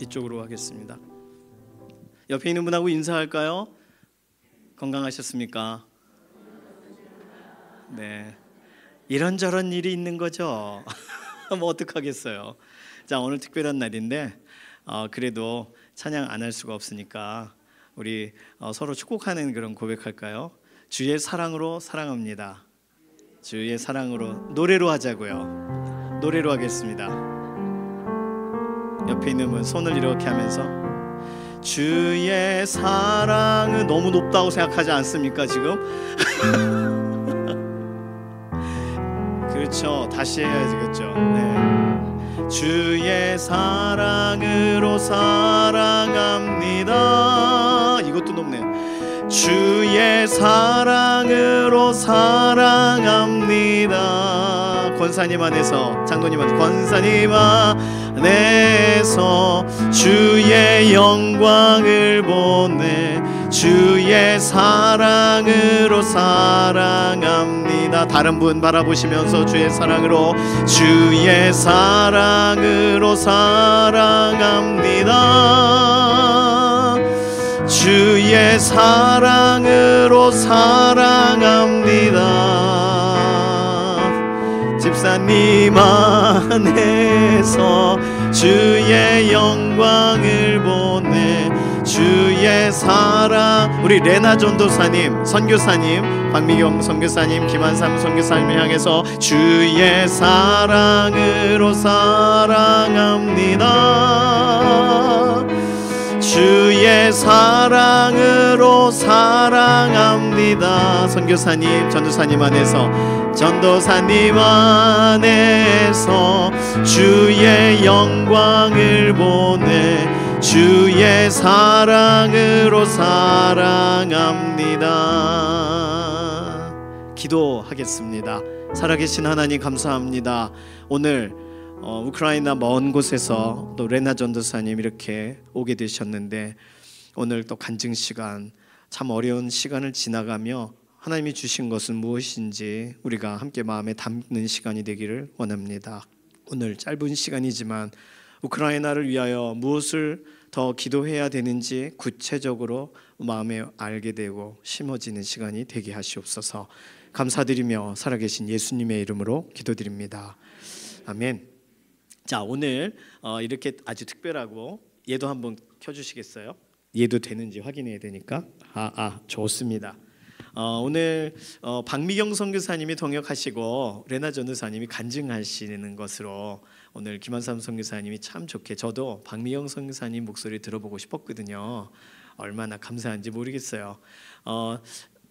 이쪽으로 하겠습니다. 옆에 있는 분하고 인사할까요? 건강하셨습니까? 네, 이런저런 일이 있는 거죠. 뭐 어떡하겠어요. 자, 오늘 특별한 날인데 그래도 찬양 안 할 수가 없으니까 우리 서로 축복하는 그런 고백할까요? 주의 사랑으로 사랑합니다. 주의 사랑으로 노래로 하자고요. 노래로 하겠습니다. 옆에 있는 분 손을 이렇게 하면서 주의 사랑은 너무 높다고 생각하지 않습니까 지금? 그렇죠. 다시 해야지. 그렇죠. 네. 주의 사랑으로 사랑합니다. 이것도 높네. 주의 사랑으로 사랑합니다. 권사님 안에서, 장로님 안에서, 권사님 안에서 주의 영광을 보내 주의 사랑으로 사랑합니다. 다른 분 바라보시면서 주의 사랑으로 사랑합니다. 주의 사랑으로 사랑합니다. 집사님 안에서 주의 영광을 보내 주의 사랑. 우리 레나 전도사님, 선교사님, 박미경 선교사님, 김한삼 선교사님을 향해서 주의 사랑으로 사랑합니다. 주의 사랑으로 사랑합니다. 선교사님, 전도사님 안에서, 전도사님 안에서 주의 영광을 보내 주의 사랑으로 사랑합니다. 기도하겠습니다. 살아계신 하나님 감사합니다. 오늘 우크라이나 먼 곳에서 또 레나 전도사님 이렇게 오게 되셨는데 오늘 또 간증 시간, 참 어려운 시간을 지나가며 하나님이 주신 것은 무엇인지 우리가 함께 마음에 담는 시간이 되기를 원합니다. 오늘 짧은 시간이지만 우크라이나를 위하여 무엇을 더 기도해야 되는지 구체적으로 마음에 알게 되고 심어지는 시간이 되게 하시옵소서. 감사드리며 살아계신 예수님의 이름으로 기도드립니다. 아멘. 자, 오늘 이렇게 아주 특별하고 얘도 한번 켜주시겠어요? 얘도 되는지 확인해야 되니까. 좋습니다. 오늘 박미경 선교사님이 통역하시고 레나 전도사님이 간증하시는 것으로 오늘 김한삼 선교사님이 참 좋게, 저도 박미경 선교사님 목소리 들어보고 싶었거든요. 얼마나 감사한지 모르겠어요.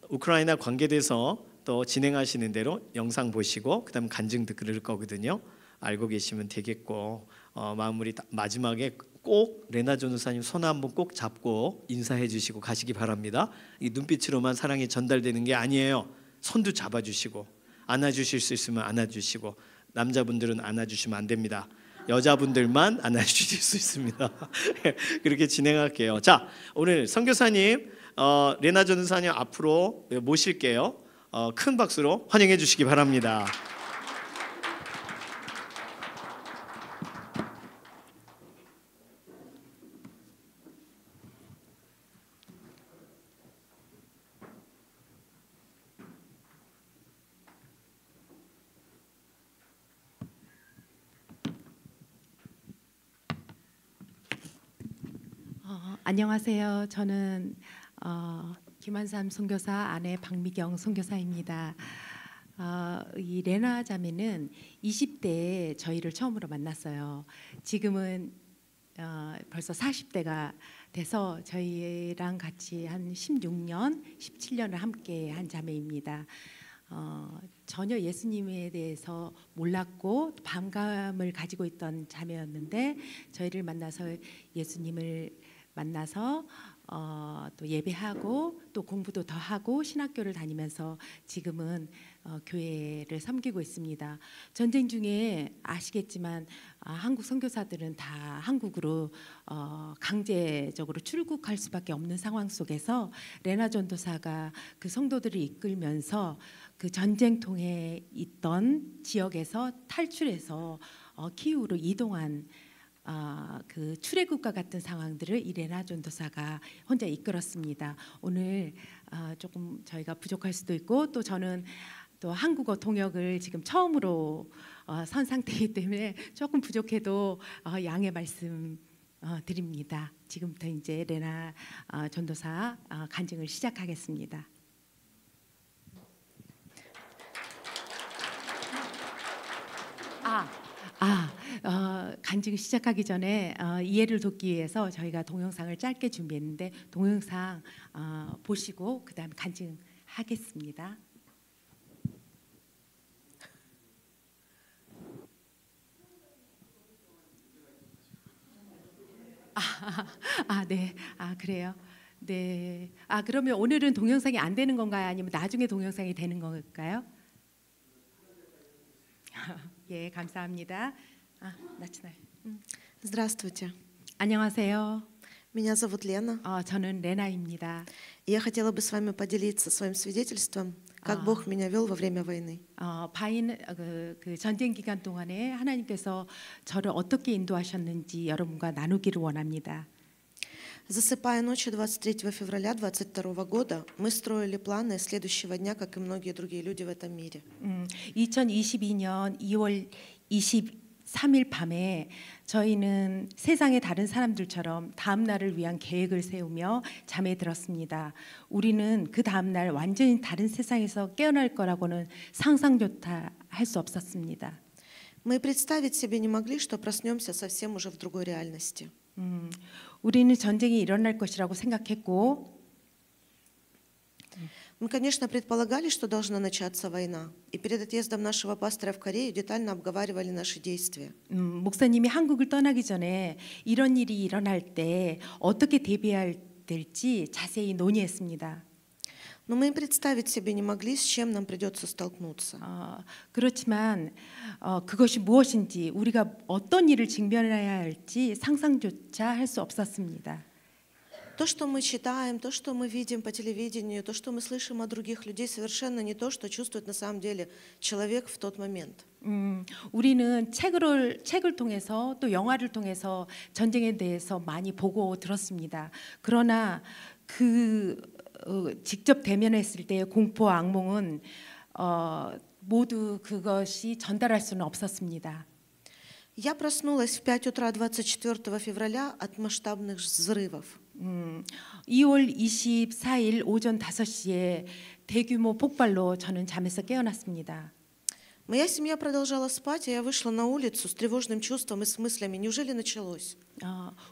우크라이나 관계돼서 또 진행하시는 대로 영상 보시고 그다음 간증 들을 거거든요. 알고 계시면 되겠고 마무리 마지막에 꼭 레나 전도사님 손 한번 꼭 잡고 인사해 주시고 가시기 바랍니다. 이 눈빛으로만 사랑이 전달되는 게 아니에요. 손도 잡아주시고 안아주실 수 있으면 안아주시고, 남자분들은 안아주시면 안 됩니다. 여자분들만 안아주실 수 있습니다. 그렇게 진행할게요. 자, 오늘 선교사님 레나 전도사님 앞으로 모실게요. 큰 박수로 환영해 주시기 바랍니다. 안녕하세요. 저는 김한삼 선교사 아내 박미경 선교사입니다. 이 레나 자매는 20대에 저희를 처음으로 만났어요. 지금은 벌써 40대가 돼서 저희랑 같이 한 16년, 17년을 함께 한 자매입니다. 전혀 예수님에 대해서 몰랐고 반감을 가지고 있던 자매였는데 저희를 만나서 예수님을 만나서 또 예배하고 또 공부도 더 하고 신학교를 다니면서 지금은 교회를 섬기고 있습니다. 전쟁 중에 아시겠지만 한국 선교사들은 다 한국으로 강제적으로 출국할 수밖에 없는 상황 속에서 레나 전도사가 그 성도들을 이끌면서 그 전쟁통에 있던 지역에서 탈출해서 키우로 이동한 그 출애굽과 같은 상황들을 이 레나 전도사가 혼자 이끌었습니다. 오늘 조금 저희가 부족할 수도 있고 또 저는 또 한국어 통역을 지금 처음으로 선 상태이기 때문에 조금 부족해도 양해 말씀 드립니다. 지금부터 이제 레나 전도사 간증을 시작하겠습니다. 간증 시작하기 전에 이해를 돕기 위해서 저희가 동영상을 짧게 준비했는데 동영상 보시고 그다음에 간증하겠습니다. 네. 그래요. 네. 그러면 오늘은 동영상이 안 되는 건가요? 아니면 나중에 동영상이 되는 걸까요? 예, 감사합니다. начинай. Здравствуйте. 안녕하세요. Меня зовут Лена. 저는 레나입니다. И я хотела бы с вами поделиться своим свидетельством, как Бог меня вел во время войны. 그 전쟁 기간 동안에 하나님께서 저를 어떻게 인도하셨는지 여러분과 나누기를 원합니다. Засыпая ночью 23 февраля 22 года, мы строили планы следующего дня, как и многие другие люди в этом мире. 2022년 2월 23일 밤에 저희는 세상의 다른 사람들처럼 다음 날을 위한 계획을 세우며 잠에 들었습니다. 우리는 그 다음 날 완전히 다른 세상에서 깨어날 거라고는 상상조차 할 수 없었습니다. Мы представить себе не могли, что проснемся совсем уже в другой реальности. 우리는 전쟁이 일어날 것이라고 생각했고 Мы, конечно, предполагали, что должна начаться война, и перед отъездом нашего пастора в Корею детально обговаривали наши действия. 목사님이 한국을 떠나기 전에 이런 일이 일어날 때 어떻게 대비해야 될지 자세히 논의했습니다. Но мы и представить себе не могли, с чем нам придется столкнуться. 그렇지만 그것이 무엇인지 우리가 어떤 일을 직면해야 할지 상상조차 할 수 없었습니다. То, что мы читаем, то, что мы видим по телевидению, то, что мы слышим от других людей, совершенно не то, что чувствует на самом деле человек в тот момент. 우리는 책을 통해서 또 영화를 통해서 전쟁에 대해서 많이 보고 들었습니다. 그러나 직접 대면했을 때의 공포 악몽은 모두 그것이 전달할 수는 없었습니다. Я проснулась в 5 утра 24 февраля от масштабных взрывов. 2월 24일 오전 5시에 대규모 폭발로 저는 잠에서 깨어났습니다. Моя семья продолжала спать, и я вышла на улицу с тревожным чувством и с мыслями: неужели началось?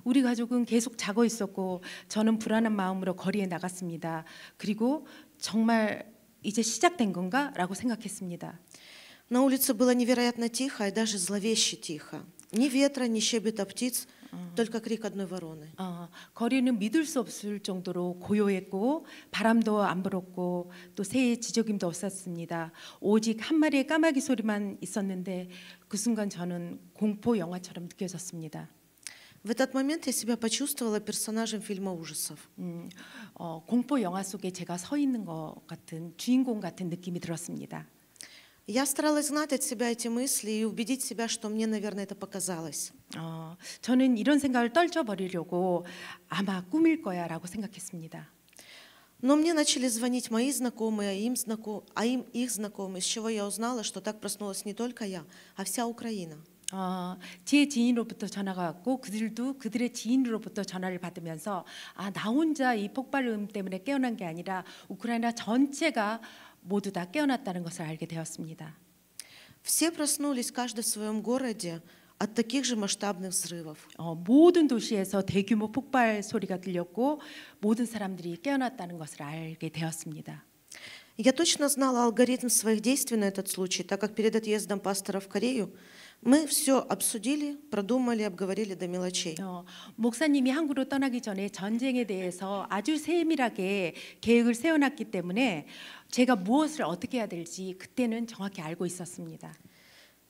우리 가족은 계속 자고 있었고 저는 불안한 마음으로 거리에 나갔습니다. 그리고 정말 이제 시작된 건가라고 생각했습니다. На улице было невероятно тихо и даже зловеще тихо. Ни ветра, ни щебета птиц, только крик одной вороны. 거리는 믿을 수 없을 정도로 고요했고 바람도 안 불었고 또 새의 지저귀도 없었습니다. 오직 한 마리의 까마귀 소리만 있었는데 그 순간 저는 공포 영화처럼 느껴졌습니다. В этот момент я себя почувствовала персонажем фильма ужасов. 공포 영화 속에 제가 서 있는 것 같은 주인공 같은 느낌이 들었습니다. Я старалась знать от себя эти мысли и убедить себя, что мне, наверное, это показалось. 저는 이런 생각을 떨쳐버리려고 아마 꿈일 거야라고 생각했습니다. Но мне начали звонить мои знакомые, им их знакомые, с чего я узнала, что так проснулась не только я, а вся Украина. 제 지인으로부터 전화가 왔고 그들도 그들의 지인으로부터 전화를 받으면서 나 혼자 이 폭발음 때문에 깨어난 게 아니라 우크라이나 전체가 모두 다 깨어났다는 것을 알게 되었습니다. Все проснулись, каждый в своем городе, от таких же масштабных взрывов. 모든 도시에서 대규모 폭발 소리가 들렸고 모든 사람들이 깨어났다는 것을 알게 되었습니다. Я точно знала алгоритм своих действий на этот случай, так как перед отъездом пастора в Корею мы все обсудили, продумали, обговорили до мелочей. 목사님이 한국으로 떠나기 전에 전쟁에 대해서 아주 세밀하게 계획을 세워놨기 때문에 제가 무엇을 어떻게 해야 될지 그때는 정확히 알고 있었습니다.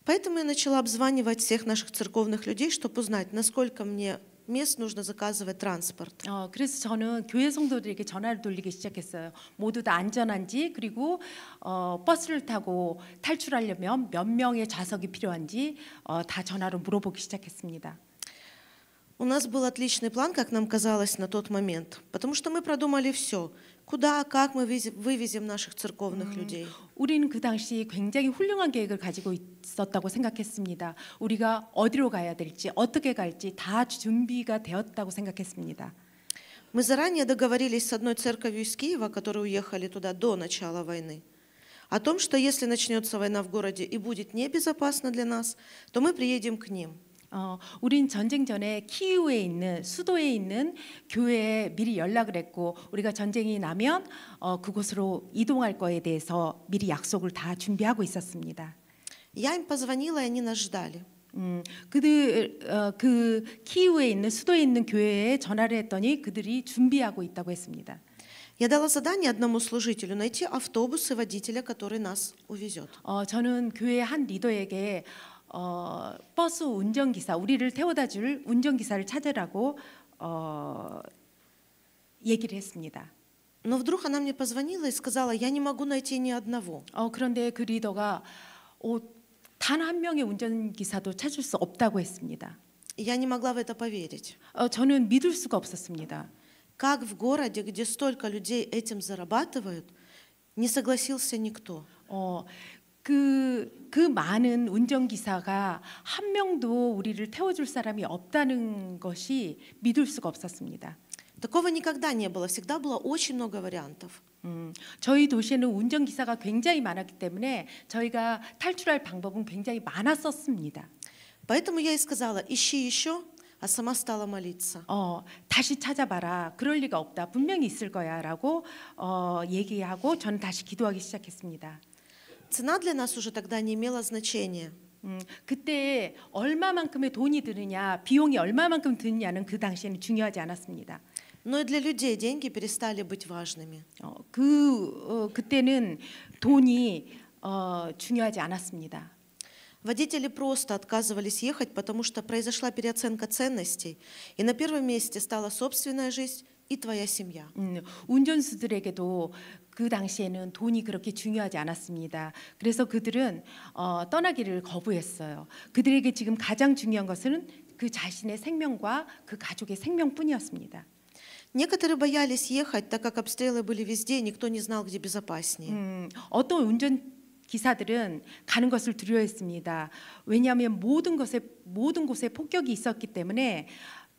Поэтому я начала обзванивать всех наших церковных людей, чтобы узнать, насколько мне мест нужно заказывать транспорт. 그래서 저는 교회 성도들에게 전화를 돌리기 시작했어요. 모두 다 안전한지 그리고 버스를 타고 탈출하려면 몇 명의 좌석이 필요한지 다 전화로 물어보기 시작했습니다. У нас был отличный план, как нам казалось на тот момент, потому что мы продумали все. Куда, как мы вывезем наших церковных людей. 우리는 그 당시 굉장히 훌륭한 계획을 가지고 있었다고 생각했습니다. 우리가 어디로 가야 될지, 어떻게 갈지 다 준비가 되었다고 생각했습니다. Мы заранее договорились с одной церковью из Киева, которые уехали туда до начала войны, о том, что если начнется война в городе и будет небезопасно для нас, то мы приедем к ним. 우린 전쟁 전에 키이우에 있는 수도에 있는 교회에 미리 연락을 했고 우리가 전쟁이 나면 그곳으로 이동할 거에 대해서 미리 약속을 다 준비하고 있었습니다. Я им позвонила, и они нас ждали. 그들 그 키이우에 있는 수도에 있는 교회에 전화를 했더니 그들이 준비하고 있다고 했습니다. Я дала задание одному служителю найти автобус и водителя, который нас увезет. 저는 교회 한 리더에게 버스 운전기사 우리를 태워다 줄 운전기사를 찾으라고 얘기를 했습니다. Но вдруг она мне позвонила и сказала, я не могу найти ни одного. 그런데 그 리더가 단 한 명의 운전기사도 찾을 수 없다고 했습니다. Я не могла в это поверить. 저는 믿을 수가 없었습니다. Как в городе, где столько людей этим зарабатывают, не согласился никто. 그 많은 운전기사가 한 명도 우리를 태워줄 사람이 없다는 것이 믿을 수가 없었습니다. Такого никогда не было. Всегда было очень много вариантов. 저희 도시에는 운전기사가 굉장히 많았기 때문에 저희가 탈출할 방법은 굉장히 많았었습니다. Поэтому я и сказала, ищи еще, а сама стала молиться. 다시 찾아봐라. 그럴 리가 없다. 분명히 있을 거야라고 얘기하고 저는 다시 기도하기 시작했습니다. Цена для нас уже тогда не имела значения. 그때 얼마만큼의 돈이 드느냐, 비용이 얼마만큼 드느냐는 그 당시에는 중요하지 않았습니다. Но и для людей деньги перестали быть важными. 그때는 돈이 중요하지 않았습니다. Водители просто отказывались ехать, потому что произошла переоценка ценностей, и на первом месте стала собственная жизнь и твоя семья. 운전수들에게도 그 당시에는 돈이 그렇게 중요하지 않았습니다. 그래서 그들은 떠나기를 거부했어요. 그들에게 지금 가장 중요한 것은 그 자신의 생명과 그 가족의 생명뿐이었습니다. Некоторые боялись ехать, так как обстрелы были везде, и никто не знал, где безопаснее. 어떤 기사들은 가는 것을 두려워했습니다. 왜냐하면 모든 곳에 폭격이 있었기 때문에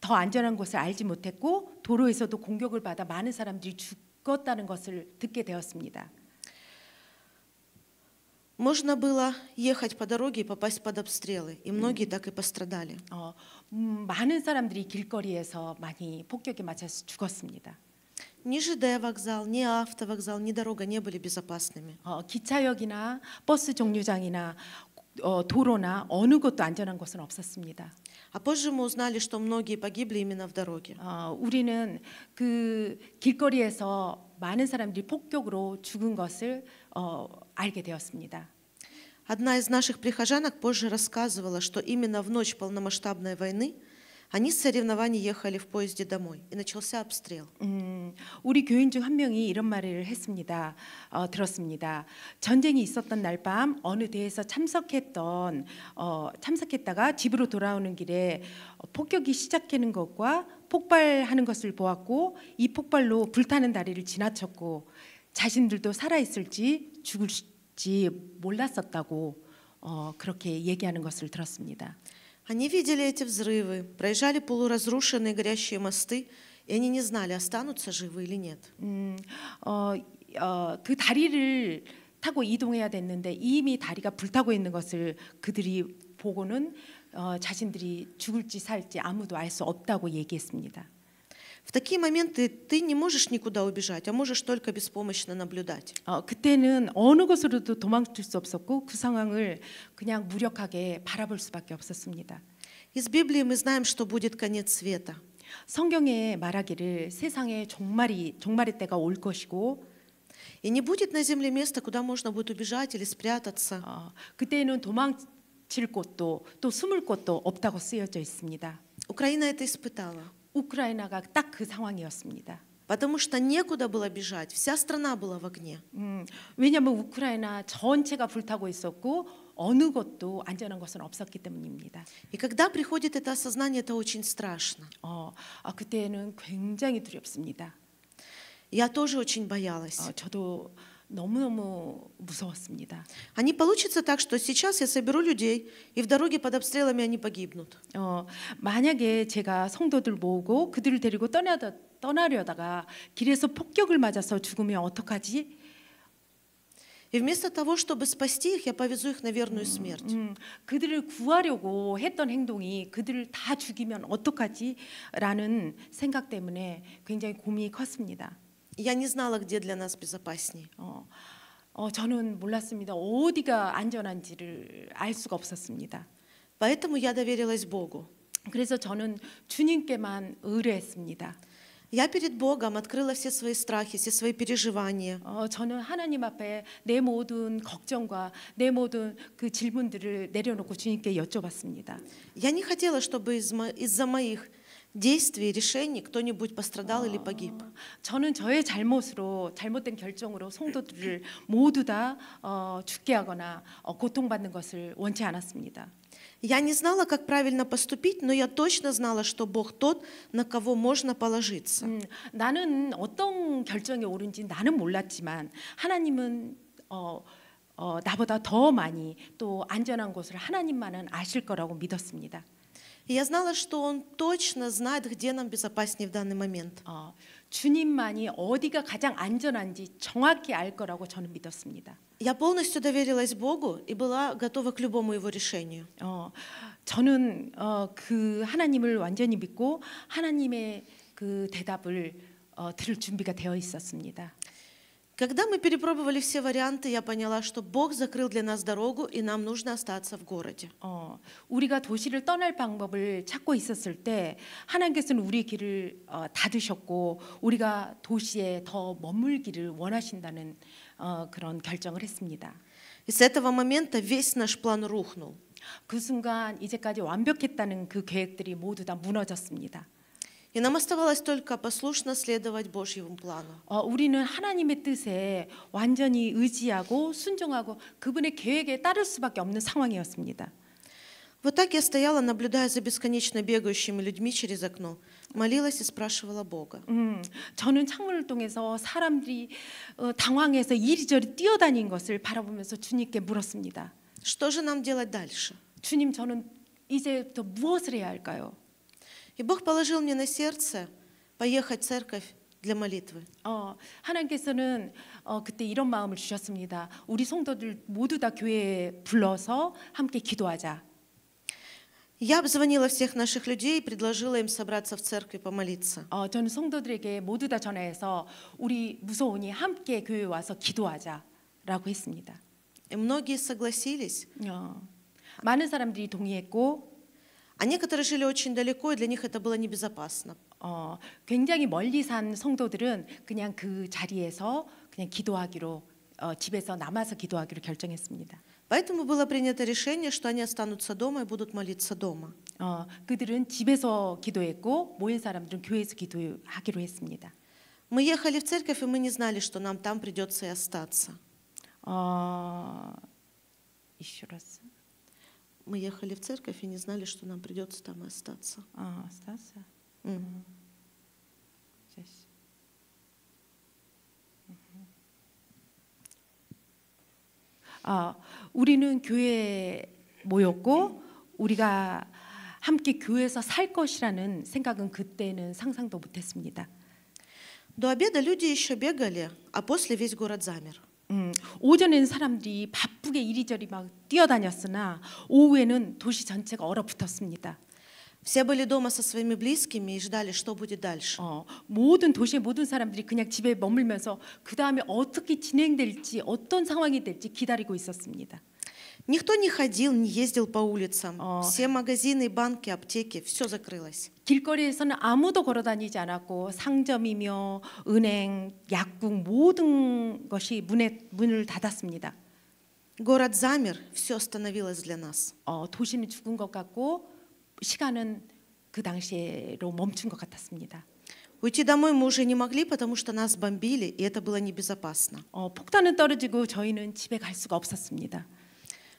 더 안전한 곳을 알지 못했고 도로에서도 공격을 받아 많은 사람들이 죽었다는 것을 듣게 되었습니다. Можно было ехать по дороге и попасть под обстрелы, и многие так и пострадали. 많은 사람들이 길거리에서 많이 폭격에 맞아서 죽었습니다. Ни ЖД вокзал, ни автовокзал, ни дорога не были безопасными. 기차역이나 버스 정류장이나 도로나 어느 곳도 안전한 곳은 없었습니다. А позже мы узнали, что многие погибли именно в дороге. 우리는 그 길거리에서 많은 사람들이 폭격으로 죽은 것을 알게 되었습니다. Одна из наших прихожанок позже рассказывала, что именно в ночь полномасштабной войны они с соревнований ехали в поезде домой, и начался обстрел. 우리 교인 중 한 명이 이런 말을 했습니다. 들었습니다. 전쟁이 있었던 날 밤 어느 대회에서 참석했다가 집으로 돌아오는 길에 폭격이 시작하는 것과 폭발하는 것을 보았고 이 폭발로 불타는 다리를 지나쳤고 자신들도 살아 있을지 죽을지 몰랐었다고 그렇게 얘기하는 것을 들었습니다. Они видели эти взрывы, проезжали полуразрушенные горящие мосты, и они не знали, останутся живы или нет. 그 다리를 타고 이동해야 됐는데 이미 다리가 불타고 있는 것을 그들이 보고는 자신들이 죽을지 살지 아무도 알 수 없다고 얘기했습니다. В такие моменты ты не можешь никуда убежать, а можешь только беспомощно наблюдать. 그때는 어느 곳으로도 도망칠 수 없었고 그 상황을 그냥 무력하게 바라볼 수밖에 없었습니다. Из Библии мы знаем, что будет конец света. 성경에 말하기를 세상에 종말의 때가 올 것이고 И не будет на земле места, куда можно будет убежать или спрятаться. 그때는 도망칠 곳도 또 숨을 곳도 없다고 쓰여져 있습니다. Украина это испытала. 우크라이나가 딱 그 상황이었습니다. Потому что некуда было бежать, вся страна была в огне. 왜냐하면 우크라이나 전체가 불타고 있었고 어느 것도 안전한 것은 없었기 때문입니다. И когда приходит это осознание, это очень страшно. 그때는 굉장히 두렵습니다. Я тоже очень боялась. 저도 너무너무 무서웠습니다. А не получится так, что сейчас я соберу людей, и в дороге под обстрелами они погибнут. 만약에 제가 성도들 모으고 그들을 데리고 떠나려다가 길에서 폭격을 맞아서 죽으면 어떡하지? И вместо того, чтобы спасти их, я повезу их на верную смерть. 그들을 구하려고 했던 행동이 그들을 다 죽이면 어떡하지? 라는 생각 때문에 굉장히 고민이 컸습니다. Я не знала, где для нас безопаснее. 저는 몰랐습니다. 어디가 안전한지를 알 수가 없었습니다. Поэтому я доверилась Богу. 그래서 저는 주님께만 의뢰했습니다. Я перед Богом открыла все свои страхи, все свои переживания. 저는 하나님 앞에 내 모든 걱정과 내 모든 그 질문들을 내려놓고 주님께 여쭤봤습니다. Я не хотела, чтобы из-за моих действий, решений кто-нибудь пострадал или погиб. 저는 저의 잘못으로 잘못된 결정으로 성도들을 모두 다 죽게 하거나 고통받는 것을 원치 않았습니다. Я не знала, как правильно поступить, но я точно знала, что Бог тот, на кого можно положиться. 나는 어떤 결정이 옳은지 나는 몰랐지만 하나님은 나보다 더 많이 또 안전한 곳을 하나님만은 아실 거라고 믿었습니다. И я знала, что Он точно знает, где нам безопаснее в данный момент. 주님만이 어디가 가장 안전한지 정확히 알 거라고 저는 믿었습니다. Я полностью доверилась Богу и была готова к любому Его решению. 저는 그 하나님을 완전히 믿고 하나님의 그 대답을 들을 준비가 되어 있었습니다. Когда мы перепробовали все варианты, я поняла, что Бог закрыл для нас дорогу, и нам нужно остаться в городе. 우리가 도시를 떠날 방법을 찾고 있었을 때 하나님께서는 우리 길을 닫으셨고 우리가 도시에 더 머물기를 원하신다는 그런 결정을 했습니다. И с этого момента весь наш план рухнул. 그 순간 이제까지 완벽했다는 그 계획들이 모두 다 무너졌습니다. И нам оставалось только послушно следовать Божьему плану. 우리는 하나님의 뜻에 완전히 의지하고 순종하고 그분의 계획에 따를 수밖에 없는 상황이었습니다. Вот так я стояла, наблюдая за бесконечно бегающими людьми через окно, молилась и спрашивала Бога. 저는 창문을 통해서 사람들이 당황해서 이리저리 뛰어다닌 것을 바라보면서 주님께 물었습니다. Что же нам делать дальше? 주님, 저는 이제부터 무엇을 해야 할까요? И Бог положил мне на сердце поехать в церковь для молитвы. 하나님께서는 그때 이런 마음을 주셨습니다. 우리 성도들 모두 다 교회에 불러서 함께 기도하자. Я обзвонила всех наших людей и предложила им собраться в церкви помолиться. 저는 성도들에게 모두 다 전화해서 우리 무서우니 함께 교회에 와서 기도하자라고 했습니다. И многие согласились. 많은 사람들이 동의했고, А некоторые жили очень далеко, и для них это было небезопасно. 굉장히 멀리 산 성도들은 그냥 그 자리에서 그냥 기도하기로 집에서 남아서 기도하기로 결정했습니다. Поэтому было принято решение, что они останутся дома и будут молиться дома. 그들은 집에서 기도했고 모인 사람들은 교회에서 기도하기로 했습니다. Мы ехали в церковь, и мы не знали, что нам там придется и остаться. еще раз. Мы ехали в церковь и не знали, что нам придется там и остаться. остаться. 우리는 교회에 모였고 우리가 함께 교회에서 살 것이라는 생각은 그때는 상상도 못했습니다. До обеда люди еще бегали, а после весь город замер. 오전에는 사람들이 바쁘게 이리저리 막 뛰어다녔으나 오후에는 도시 전체가 얼어붙었습니다. Все были дома со своими близкими и ждали, что будет дальше. 모든 도시의 모든 사람들이 그냥 집에 머물면서 그 다음에 어떻게 진행될지 어떤 상황이 될지 기다리고 있었습니다. Никто не ходил, не ездил по улицам. Все магазины, банки, аптеки, все закрылось. 길거리에서는 아무도 걸어다니지 않았고 상점이며 은행, 약국 모든 것이 문을 닫았습니다. Город замер, все остановилось для нас. 도시는 죽은 것 같고 시간은 그 당시로 멈춘 것 같았습니다. Уйти домой мы уже не могли, потому что нас бомбили, и это было небезопасно. 폭탄은 떨어지고 저희는 집에 갈 수가 없었습니다.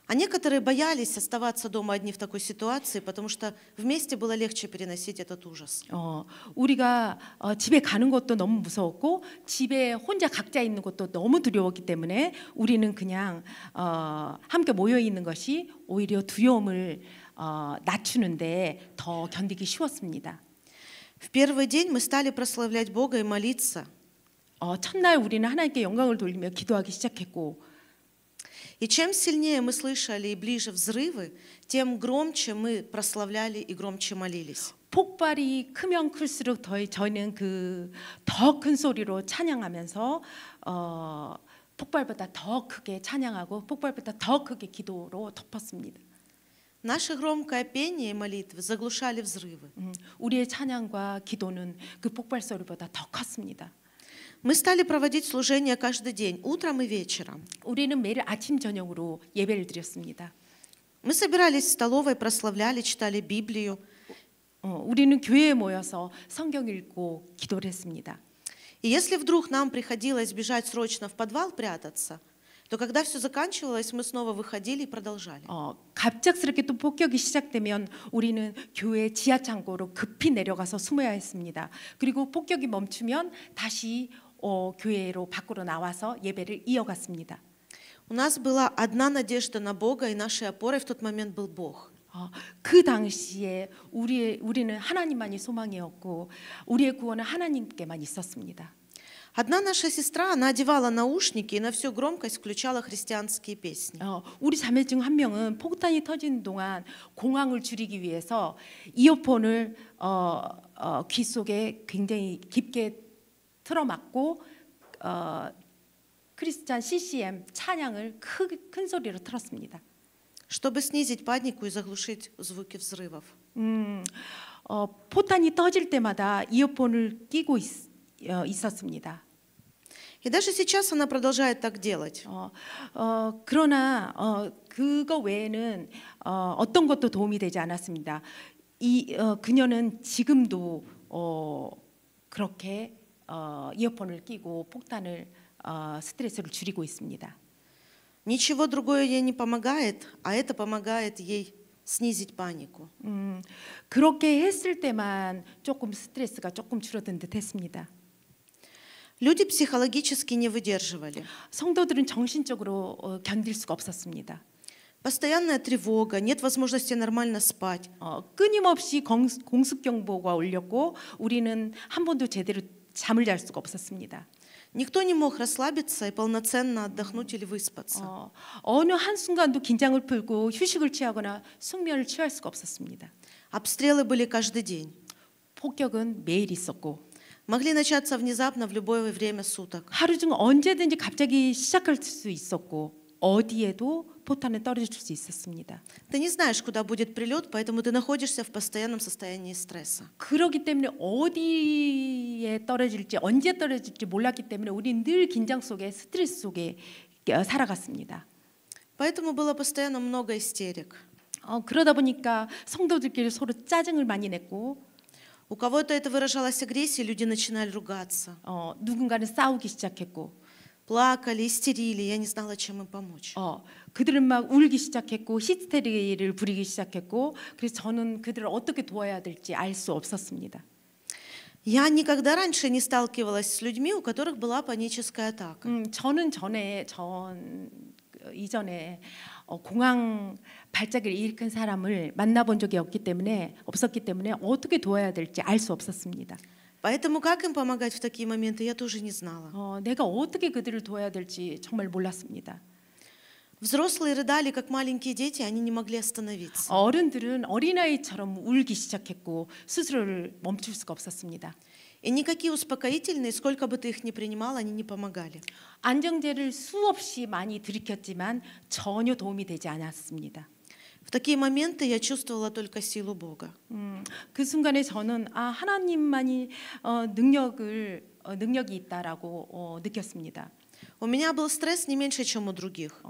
А некоторые боялись оставаться дома одни в такой ситуации, потому что вместе было легче переносить этот ужас. 우리가 집에 가는 것도 너무 무서웠고 집에 혼자 각자 있는 것도 너무 두려웠기 때문에 우리는 그냥 함께 모여 있는 것이 오히려 두려움을 낮추는데 더 견디기 쉬웠습니다. В первый день мы стали прославлять Бога и молиться. 첫날 우리는 하나님께 영광을 돌리며 기도하기 시작했고 И чем сильнее мы слышали и ближе взрывы, тем громче мы прославляли и громче молились. 폭발이 크면 클수록 저희는 그 더 큰 소리로 찬양하면서 폭발보다 더 크게 찬양하고 폭발보다 더 크게 기도로 덮었습니다. Наше громкое пение и молитвы заглушали взрывы. 우리의 찬양과 기도는 그 폭발 소리보다 더 컸습니다. Мы стали проводить служения каждый день, утром и вечером. 우리는 매일 아침 저녁으로 예배를 드렸습니다. Мы собирались в столовой, прославляли, читали Библию. 우리는 교회에 모여서 성경 읽고 기도를 했습니다. И если вдруг нам приходилось бежать срочно в подвал прятаться, то когда все заканчивалось, мы снова выходили и продолжали. 갑작스럽게 또 폭격이 시작되면 우리는 교회 지하 창고로 급히 내려가서 숨어야 했습니다. 그리고 폭격이 멈추면 다시 교회로 밖으로 나와서 예배를 이어갔습니다. У нас была одна надежда на Бога, и нашей опорой в тот момент был Бог. 그 당시에 우리는 하나님만이 소망이었고 우리의 구원은 하나님께만 있었습니다. Одна наша сестра, она одевала наушники и на всю громкость включала христианские песни. 우리 자매 중 한 명은 폭탄이 터지는 동안 공황을 줄이기 위해서 이어폰을 귀 속에 굉장히 깊게 틀어막고 크리스찬 CCM 찬양을 큰 소리로 틀었습니다. Чтобы снизить панику и заглушить звуки взрывов. 포탄이 터질 때마다 이어폰을 끼고 있었습니다. И даже сейчас она продолжает так делать. 그러나 그거 외에는 어떤 것도 도움이 되지 않았습니다. 그녀는 지금도 그렇게 이어폰을 끼고 폭탄을 스트레스를 줄이고 있습니다. Ничего другое ей не помогает, а это помогает ей снизить панику. 그렇게 했을 때만 조금 스트레스가 조금 줄어든 듯했습니다. Люди психологически не выдерживали. 성도들은 정신적으로 견딜 수가 없었습니다. Постоянная тревога, нет возможности нормально спать. 끊임없이 공습 경보가 울렸고 우리는 한 번도 제대로 잠을 잘 수가 없었습니다. Никто не мог расслабиться и полноценно отдохнуть или выспаться. 어느 한순간도 긴장을 풀고 휴식을 취하거나 숙면을 취할 수가 없었습니다. Обстрелы были каждый день. 폭격은 매일 있었고 Могли начаться внезапно в любое время суток. 하루 중 언제든지 갑자기 시작할 수 있었고 어디에도 포탄은 떨어질 수 있었습니다. Ты не знаешь, куда будет прилет, поэтому ты находишься в постоянном состоянии стресса. 그렇기 때문에 어디에 떨어질지 언제 떨어질지 몰랐기 때문에 우리는 늘 긴장 속에 스트레스 속에 살아갔습니다. Поэтому было постоянно много истерик. 그러다 보니까 성도들끼리 서로 짜증을 많이 냈고 У кого-то это выражалось агрессией, люди начинали ругаться. 누군가는 싸우기 시작했고 Плакали, истерили, я не знала, чем им помочь. 그들은 막 울기 시작했고 히스테리를 부리기 시작했고 그래서 저는 그들을 어떻게 도와야 될지 알 수 없었습니다. Я никогда раньше не сталкивалась с людьми, у которых была паническая атака. 저는 이전에 공황 발작을 일으킨 사람을 만나본 적이 없었기 때문에 어떻게 도와야 될지 알 수 없었습니다. Поэтому как им помогать в такие моменты, я тоже не знала. 내가 어떻게 그들을 도와야 될지 정말 몰랐습니다. Взрослые рыдали, как маленькие дети, они не могли остановиться. 어른들은 어린아이처럼 울기 시작했고 스스로를 멈출 수가 없었습니다. И никакие успокоительные, сколько бы ты их ни принимал, они не помогали. 안정제를 수없이 많이 들이켰지만 전혀 도움이 되지 않았습니다. В такие моменты я чувствовала только силу Бога. 그 순간에 저는 하나님만이 능력이 있다라고 느꼈습니다. У меня был стресс не меньше, чем у других.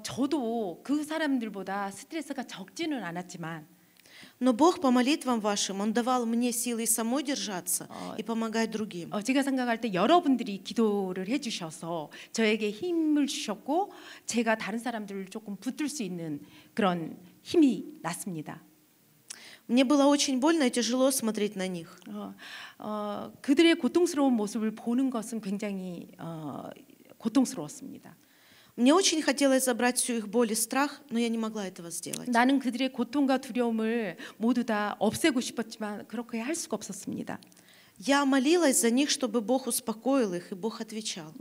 저도 그 사람들보다 스트레스가 적지는 않았지만 Но Бог по молитвам вашим, Он давал мне силы самой держаться и помогать другим. 제가 생각할 때 여러분들이 기도를 해주셔서 저에게 힘을 주셨고 제가 다른 사람들을 조금 붙들 수 있는 그런 힘이 났습니다. Мне было очень больно и тяжело смотреть на них. 그들의 고통스러운 모습을 보는 것은 굉장히 고통스러웠습니다. Мне очень хотелось забрать всю их боль и страх, но я не могла этого сделать. 나는 그들의 고통과 두려움을 모두 다 없애고 싶었지만 그렇게 할 수가 없었습니다. Я молилась за них, чтобы Бог успокоил их, и Бог отвечал.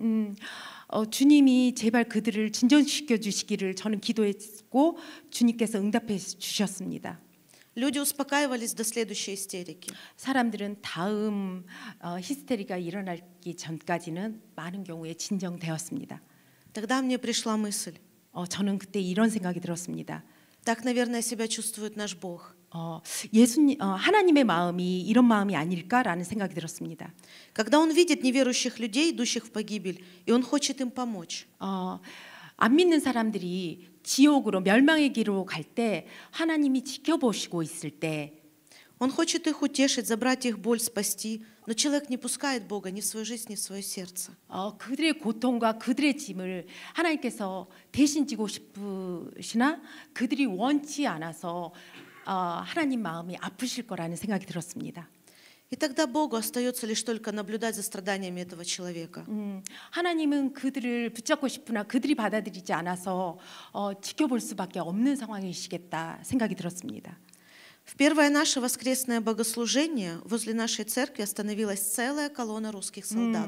주님이 제발 그들을 진정시켜 주시기를 저는 기도했고 주님께서 응답해 주셨습니다. Люди успокаивались до следующей истерики. 사람들은 다음 히스테리가 일어나기 전까지는 많은 경우에 진정되었습니다. Тогда мне пришла мысль. 저는 그때 이런 생각이 들었습니다. Так, наверное, себя чувствует наш Бог. 하나님의 마음이 이런 마음이 아닐까라는 생각이 들었습니다. Когда Он видит неверующих людей, идущих в погибель, и Он хочет им помочь. 안 믿는 사람들이 지옥으로 멸망의 길로 갈 때 하나님이 지켜보시고 있을 때 Он хочет их утешить, забрать их боль, спасти, но человек не пускает Бога ни в свою жизнь, ни в свое сердце. 그들의 고통과 그들의 짐을 하나님께서 대신 지고 싶으시나 그들이 원치 않아서 하나님 마음이 아프실 거라는 생각이 들었습니다. И тогда Богу остается лишь только наблюдать за страданиями этого человека. 하나님은 그들을 붙잡고 싶으나 그들이 받아들이지 않아서 지켜볼 수밖에 없는 상황이시겠다 생각이 들었습니다. В первое наше воскресное богослужение возле нашей церкви остановилась целая колонна русских солдат.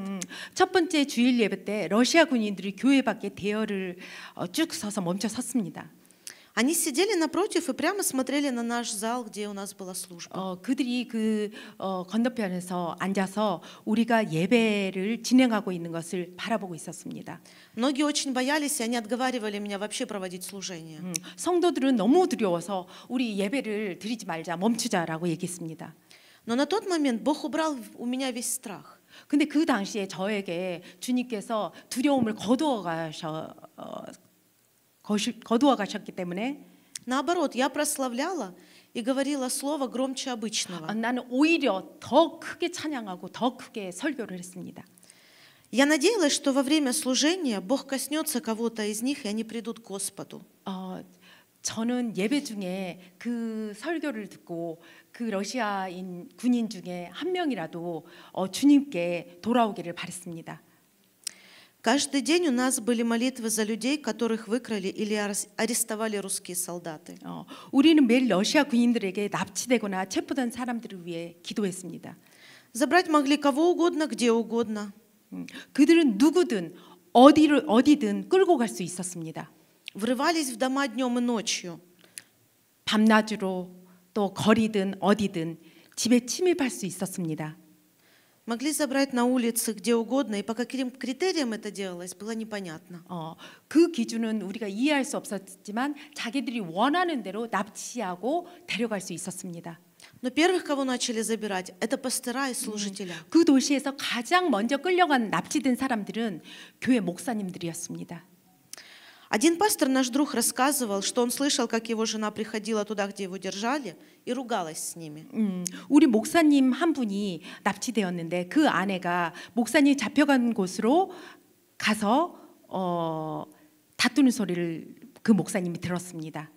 첫 번째 주일 예배 때 러시아 군인들이 교회 밖에 대열을 쭉 서서 멈춰 섰습니다. Они сидели напротив и прямо смотрели на наш зал, где у нас была служба. 그들이 그 건너편에서 앉아서 우리가 예배를 진행하고 있는 것을 바라보고 있었습니다. Многие очень боялись, и они отговаривали меня вообще проводить служение. 성도들은 너무 두려워서 우리 예배를 드리지 말자, 멈추자라고 얘기했습니다. Но на тот момент Бог убрал у меня весь страх. 근데 그 당시에 저에게 주님께서 두려움을 거두어 가셨기 때문에 Наоборот, я прославляла и говорила слово громче обычного. 나는 오히려 더 크게 찬양하고 더 크게 설교를 했습니다. Я надеялась, что во время служения Бог коснется кого-то из них, и они придут к Господу. 저는 예배 중에 그 설교를 듣고 그 러시아인 군인 중에 한 명이라도 주님께 돌아오기를 바랬습니다. Каждый день у нас были молитвы за людей, которых выкрали или арестовали русские солдаты. 우리는 매일 러시아 군인들에게 납치되거나 체포된 사람들을 위해 기도했습니다. Забрать могли кого угодно, где угодно. 그들은 누구든 어디든 끌고 갈 수 있었습니다. Врывались в дома днем и ночью. 밤낮으로 또 거리든 어디든 집에 침입할 수 있었습니다. Могли забрать на улице где угодно, и по каким критериям это делалось, было непонятно. 그 기준은 우리가 이해할 수 없었지만 자기들이 원하는 대로 납치하고 데려갈 수 있었습니다. Но первых, кого начали забирать, это пастыра и служителя. 그 도시에서 가장 먼저 끌려간 납치된 사람들은 교회 목사님들이었습니다. Один пастор, наш друг, рассказывал, что он слышал, как его жена приходила туда, где его держали, и ругалась с ними. 우리 목사님 한 분이 납치되었는데 그 아내가 목사님 잡혀간 곳으로 가서 다투는 소리를 그 목사님이 들었습니다.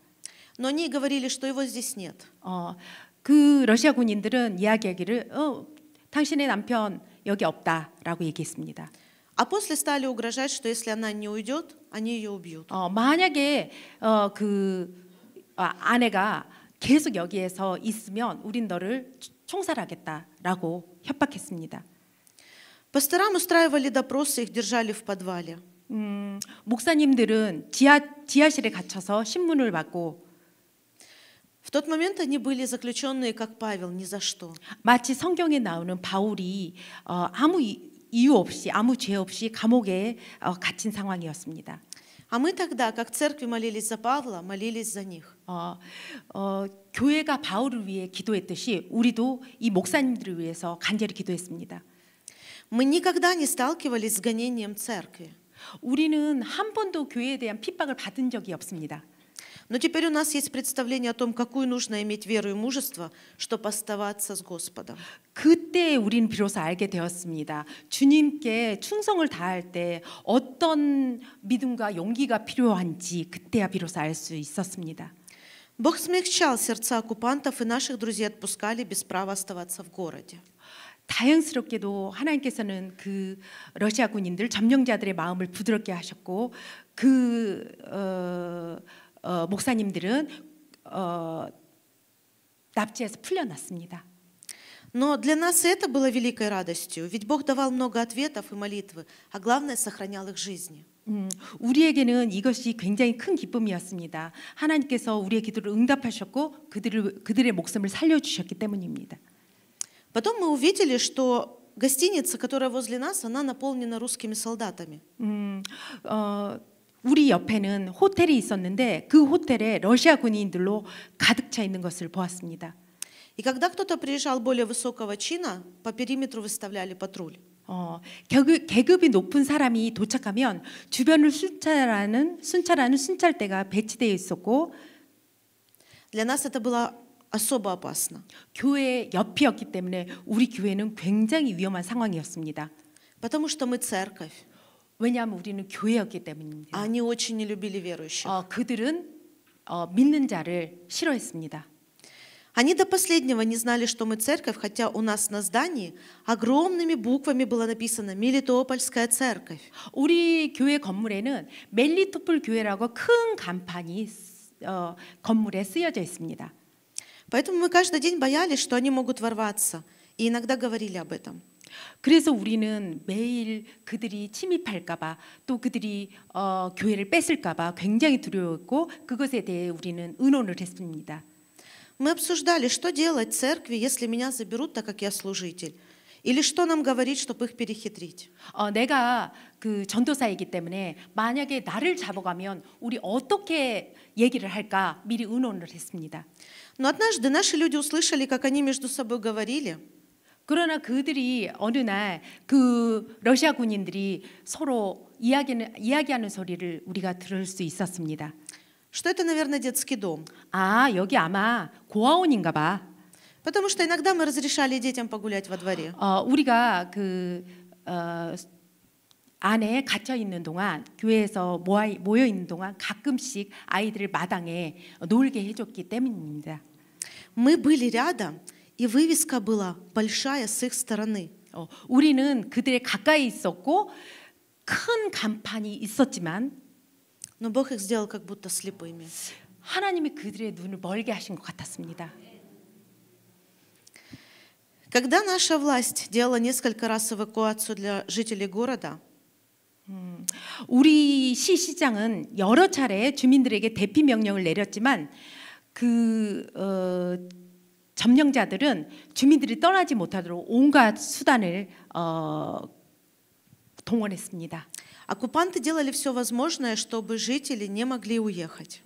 Но они говорили, что его здесь нет. 그 러시아 군인들은 이야기하기를 당신의 남편 여기 없다라고 얘기했습니다. А после стали угрожать, что если она не уйдет, они ее убьют. 만약에 아내가 계속 여기에서 있으면 우린 너를 총살하겠다라고 협박했습니다. Пасторам устраивали допросы, их держали в подвале. 목사님들은 지하실에 갇혀서 신문을 받고 В тот момент они были заключенные, как Павел, ни за что. 마치 성경에 나오는 바울이 아무 이유 없이 아무 죄 없이 감옥에 갇힌 상황이었습니다. А мы тогда, как церкви молились за Павла, молились за них. 교회가 바울을 위해 기도했듯이 우리도 이 목사님들을 위해서 간절히 기도했습니다. Мы никогда не сталкивались с гонением церкви. 우리는 한 번도 교회에 대한 핍박을 받은 적이 없습니다. Но теперь у нас есть представление о том, какую нужно иметь веру и мужество, чтобы оставаться с Господом. 그때 우리는 비로소 알게 되었습니다. 주님께 충성을 다할 때 어떤 믿음과 용기가 필요한지 그때야 비로소 알 수 있었습니다. Бог смягчал сердца оккупантов, и наших друзей отпускали без права оставаться в городе. 다행스럽게도 하나님께서는 그 러시아 군인들 점령자들의 마음을 부드럽게 하셨고 그 목사님들은 납치해서 풀려났습니다. Но для нас это было великой радостью, ведь Бог давал много ответов и молитвы, а главное, сохранял их жизни. 우리에게는 이것이 굉장히 큰 기쁨이었습니다. 하나님께서 우리의 기도를 응답하셨고 그들의 목숨을 살려주셨기 때문입니다. Потом мы увидели, что гостиница, которая возле нас, она наполнена русскими солдатами. 우리 옆에는 호텔이 있었는데 그 호텔에 러시아 군인들로 가득 차 있는 것을 보았습니다. И когда кто-то приезжал более высокого чина, по периметру выставляли патруль. 계급이 높은 사람이 도착하면 주변을 순찰하는 순찰대가 배치되어 있었고 Для нас это было особо опасно. 교회 옆이었기 때문에 우리 교회는 굉장히 위험한 상황이었습니다. Потому что мы церковь, 왜냐하면 우리는 교회였기 때문입니다. а они очень не любили верующих. 그들은 믿는 자를 싫어했습니다. Они до последнего не знали, что мы церковь, хотя у нас на здании огромными буквами было написано «Мелитопольская церковь». 우리 교회 건물에는 멜리토폴 교회라고 큰 간판이 건물에 쓰여져 있습니다. Поэтому мы каждый день боялись, что они могут ворваться, и иногда говорили об этом. 그래서 우리는 매일 그들이 침입할까봐 또 그들이 교회를 뺏을까봐 굉장히 두려웠고 그것에 대해 우리는 의논을 했습니다. Мы обсуждали, что делать церкви, если меня заберут, так как я служитель, или что нам говорить, чтобы их перехитрить. 내가 그 전도사이기 때문에 만약에 나를 잡아가면 우리 어떻게 얘기를 할까 미리 의논을 했습니다. Но однажды наши люди услышали, как они между собой говорили. 그러나 그들이 어느 날 그 러시아 군인들이 서로 이야기하는 소리를 우리가 들을 수 있었습니다. Что это, наверное, детский дом. 여기 아마 고아원인가 봐. Потому что иногда мы разрешали детям погулять во дворе. 우리가 그 안에 갇혀 있는 동안 교회에서 모여 있는 동안 가끔씩 아이들을 마당에 놀게 해줬기 때문입니다. Мы были рядом, и вывеска была большая с их стороны. 우리는 그들의 가까이 있었고 큰 간판이 있었지만 Но Бог их сделал как будто слепыми. 하나님이 그들의 눈을 멀게 하신 것 같았습니다. Когда наша власть делала несколько раз эвакуацию для жителей города, 우리 시장은 여러 차례 주민들에게 대피 명령을 내렸지만 그 점령자들은 주민들이 떠나지 못하도록 온갖 수단을 동원했습니다. оккупанты делали все возможное, чтобы жители не могли уехать.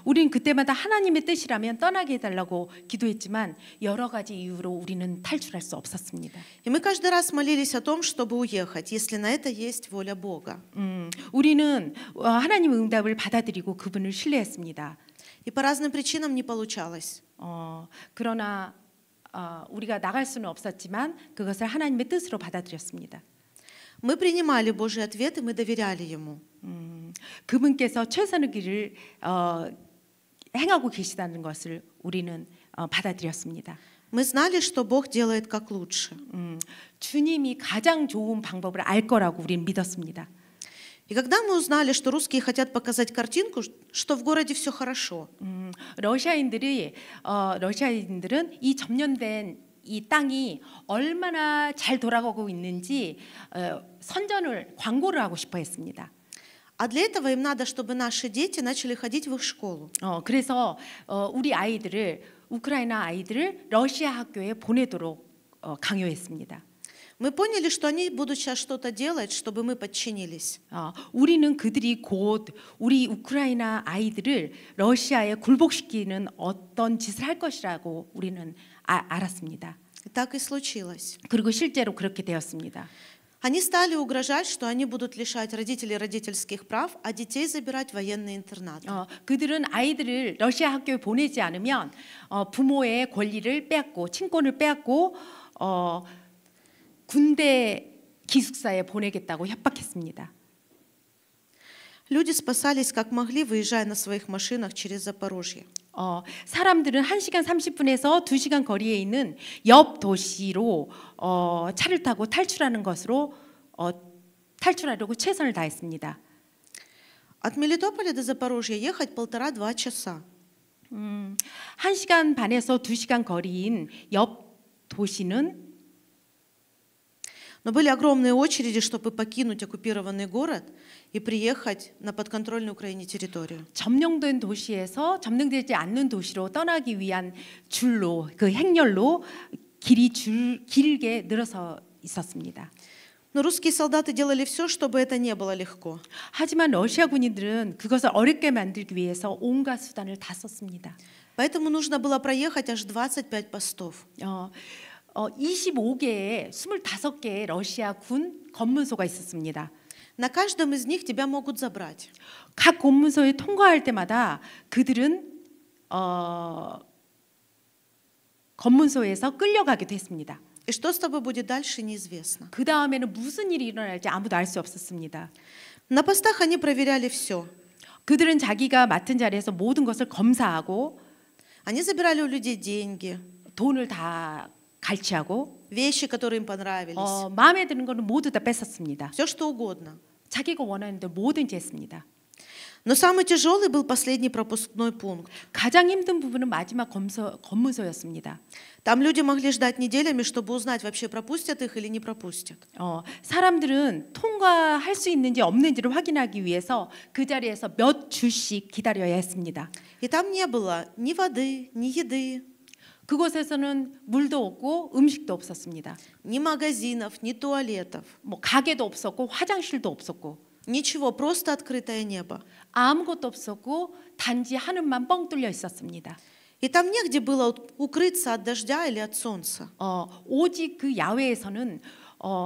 우리는 그때마다 하나님의 뜻이라면 떠나게 해달라고 기도했지만 여러 가지 이유로 우리는 탈출할 수 없었습니다. И мы каждый раз молились о том, чтобы уехать, если на это есть воля Бога. 우리는 하나님의 응답을 받아들이고 그분을 신뢰했습니다. И по разным причинам не получалось. 그러나 우리가 나갈 수는 없었지만 그것을 하나님의 뜻으로 받아들였습니다. Мы принимали Божий ответ, и мы доверяли Ему. 그분께서 최선의 길을 행하고 계시다는 것을 우리는 받아들였습니다. Мы знали, что Бог делает как лучше. 주님이 가장 좋은 방법을 알 거라고 우리는 믿었습니다. И когда мы узнали, что русские хотят показать картинку, что в городе все хорошо, 러시아인들은 이 점령된 이 땅이 얼마나 잘 돌아가고 있는지 광고를 하고 싶어 했습니다. а для этого им надо, чтобы наши дети начали ходить в их школу. 그래서 우리 우크라이나 아이들을 러시아 학교에 보내도록 강요했습니다. Мы поняли, что они будут сейчас что-то делать, чтобы мы подчинились. 우리는 그들이 곧 우리 우크라이나 아이들을 러시아에 굴복시키는 어떤 짓을 할 것이라고 우리는 알았습니다. И так и случилось. 그리고 실제로 그렇게 되었습니다. Они стали угрожать, что они будут лишать родителей родительских прав, а детей забирать в военные интернаты. 그들은 아이들을 러시아 학교에 보내지 않으면 부모의 권리를 빼앗고 친권을 빼앗고 군대 기숙사에 보내겠다고 협박했습니다. Люди спасались как могли, выезжая на своих машинах через Запорожье. 사람들은 1시간 30분에서 2시간 거리에 있는 옆 도시로 차를 타고 탈출하는 것으로 탈출하려고 최선을 다했습니다. От Мелитополя до Запорожья ехать 1,5-2 часа. 1시간 반에서 2시간 거리인 옆 도시는 Но были огромные очереди, чтобы покинуть оккупированный город и приехать на подконтрольную Украине территорию. 점령된 도시에서 점령되지 않는 도시로 떠나기 위한 줄로 그 행렬로 길이 길게 늘어서 있었습니다. Но русские солдаты делали все, чтобы это не было легко. 하지만 러시아 군인들은 그것을 어렵게 만들기 위해서 온갖 수단을 다 썼습니다. Поэтому нужно было проехать аж 25 постов. 25개의 25개의 러시아 군 검문소가 있었습니다. На каждом из них тебя могут забрать. 각 검문소에 통과할 때마다 그들은 검문소에서 끌려가기도 했습니다. И что с тобой будет дальше, неизвестно. 그 다음에는 무슨 일이 일어날지 아무도 알 수 없었습니다. На постах они проверяли все. 그들은 자기가 맡은 자리에서 모든 것을 검사하고 Они забирали у людей деньги, 돈을 다 갈취하고 вещи, которые им понравились. 마음에 드는 거는 모두 다 뺐었습니다. Все, что угодно. 자기가 원하는 데 뭐든지 했습니다. Но самый тяжелый был последний пропускной пункт. 가장 힘든 부분은 마지막 검문소였습니다. Там люди могли ждать неделями, чтобы узнать, вообще пропустят их или не пропустят. 사람들은 통과할 수 있는지 없는지를 확인하기 위해서 그 자리에서 몇 주씩 기다려야 했습니다. И там не было ни воды, ни еды, 그곳에서는 물도 없고 음식도 없었습니다. ни магазинов, ни туалетов. 뭐 가게도 없었고 화장실도 없었고 Ничего, просто открытое небо. 아무것도 없었고 단지 하늘만 뻥 뚫려 있었습니다. И там негде было укрыться от дождя или от солнца. 오직 그 야외에서는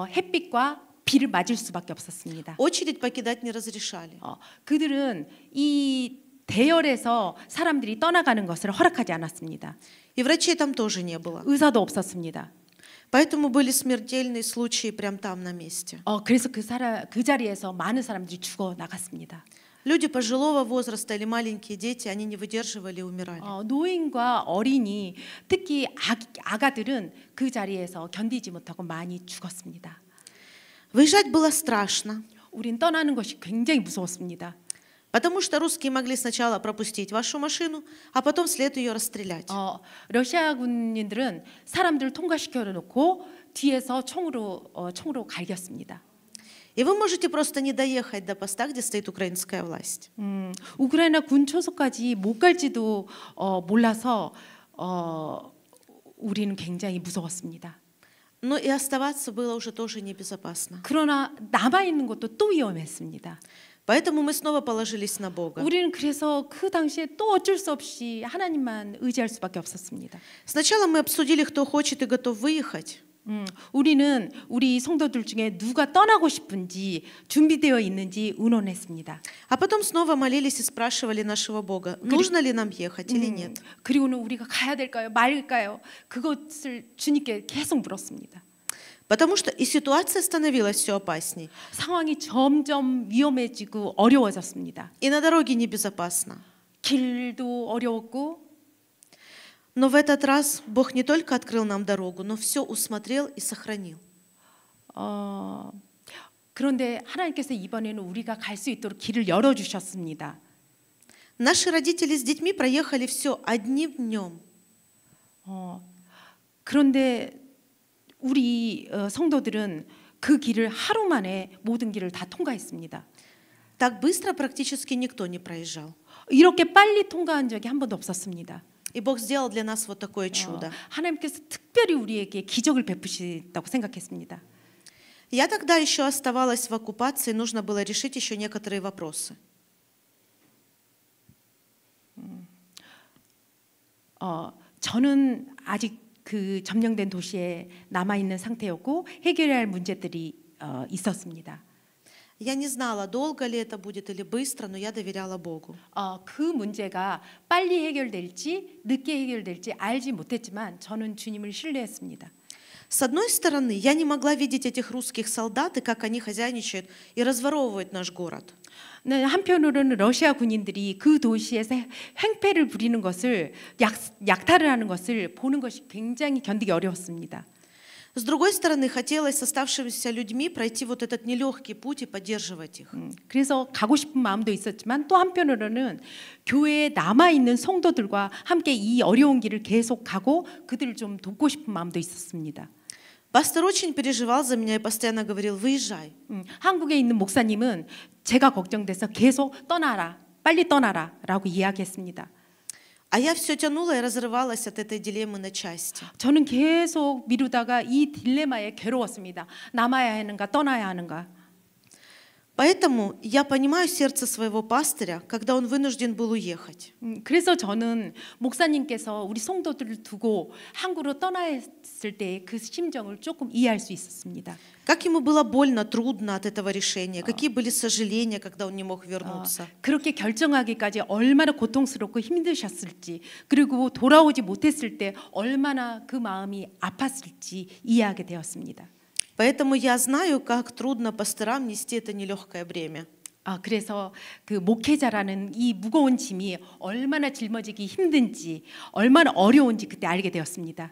햇빛과 비를 맞을 수밖에 없었습니다. Очередь покидать не разрешали. 그들은 이 대열에서 사람들이 떠나가는 것을 허락하지 않았습니다. И врачей там тоже не было. 의사도 없었습니다. Поэтому были смертельные случаи прямо там на месте. 그래서 그 자리에서 많은 사람들이 죽어 나갔습니다. Люди пожилого возраста или маленькие дети, они не выдерживали и умирали. 노인과 어린이, 특히 아가들은 그 자리에서 견디지 못하고 많이 죽었습니다. Выезжать было страшно, 우린 떠나는 것이 굉장히 무서웠습니다. потому что русские могли сначала пропустить вашу машину, а потом вслед ее расстрелять. 러시아 군인들은 사람들을 통과시켜 놓고 뒤에서 총으로 갈겼습니다. И вы можете просто не доехать до поста, где стоит украинская власть. 우크라이나 군 초소까지 못 갈지도 몰라서 우리는 굉장히 무서웠습니다. Но и оставаться было уже тоже небезопасно. 그러나 남아 있는 것도 또 위험했습니다. Поэтому мы снова положились на Бога. 우리는 그래서 그 당시에 또 어쩔 수 없이 하나님만 의지할 수밖에 없었습니다. Сначала мы обсудили, кто хочет и готов выехать. 우리는 우리 성도들 중에 누가 떠나고 싶은지 준비되어 있는지 의논했습니다. А потом снова молились и спрашивали нашего Бога, нужно ли нам ехать или нет. 그리고는 우리가 가야 될까요? 말까요? 그것을 주님께 계속 물었습니다. Потому что и ситуация становилась все опасней. 상황이 점점 위험해지고 어려워졌습니다. И на дороге небезопасно. 길도 어려웠고 Но в этот раз Бог не только открыл нам дорогу, но все усмотрел и сохранил. 그런데 하나님께서 이번에는 우리가 갈 수 있도록 길을 열어주셨습니다. Наши родители с детьми проехали все одним днем. 그런데 우리 성도들은 그 길을 하루 만에 모든 길을 다 통과했습니다. Так быстро практически никто не проезжал. 이렇게 빨리 통과한 적이 한 번도 없었습니다. И Бог сделал для нас вот такое чудо. 하나님께서 특별히 우리에게 기적을 베푸시다고 생각했습니다. Я тогда еще оставалась в оккупации, нужно было решить еще некоторые вопросы. 저는 아직 그 점령된 도시에 남아 있는 상태였고 해결해야 할 문제들이 있었습니다. Я не знала, долго ли это будет или быстро, но я доверяла Богу. 그 문제가 빨리 해결될지 늦게 해결될지 알지 못했지만 저는 주님을 신뢰했습니다. С одной стороны, я не могла видеть этих русских солдат и как они хозяйничают и разворовывают наш город. 네, 한편으로는 러시아 군인들이 그 도시에서 행패를 부리는 것을 약탈을 하는 것을 보는 것이 굉장히 견디기 어려웠습니다. С другой стороны, хотелось с оставшимися людьми пройти вот этот нелегкий путь и поддерживать их. 그래서 가고 싶은 마음도 있었지만 또 한편으로는 교회에 남아 있는 성도들과 함께 이 어려운 길을 계속 가고 그들을 좀 돕고 싶은 마음도 있었습니다. Пастор очень переживал за меня и постоянно говорил: выезжай. 한국에 있는 목사님은 제가 걱정돼서 계속 떠나라, 빨리 떠나라라고 이야기했습니다. А я все тянула и разрывалась от этой дилеммы на части. 저는 계속 미루다가 이 딜레마에 괴로웠습니다. 남아야 하는가 떠나야 하는가. Поэтому я понимаю сердце своего пастыря, когда он вынужден был уехать. 그래서 저는 목사님께서 우리 성도들을 두고 한국으로 떠나했을 때 그 심정을 조금 이해할 수 있었습니다. Как ему было больно, трудно от этого решения, какие были сожаления, когда он не мог вернуться. 그렇게 결정하기까지 얼마나 고통스럽고 힘드셨을지, 그리고 돌아오지 못했을 때 얼마나 그 마음이 아팠을지 이해하게 되었습니다. Поэтому я знаю, как трудно пастырам нести это нелегкое бремя. 그래서 그 목회자라는 이 무거운 짐이 얼마나 짊어지기 힘든지, 얼마나 어려운지 그때 알게 되었습니다.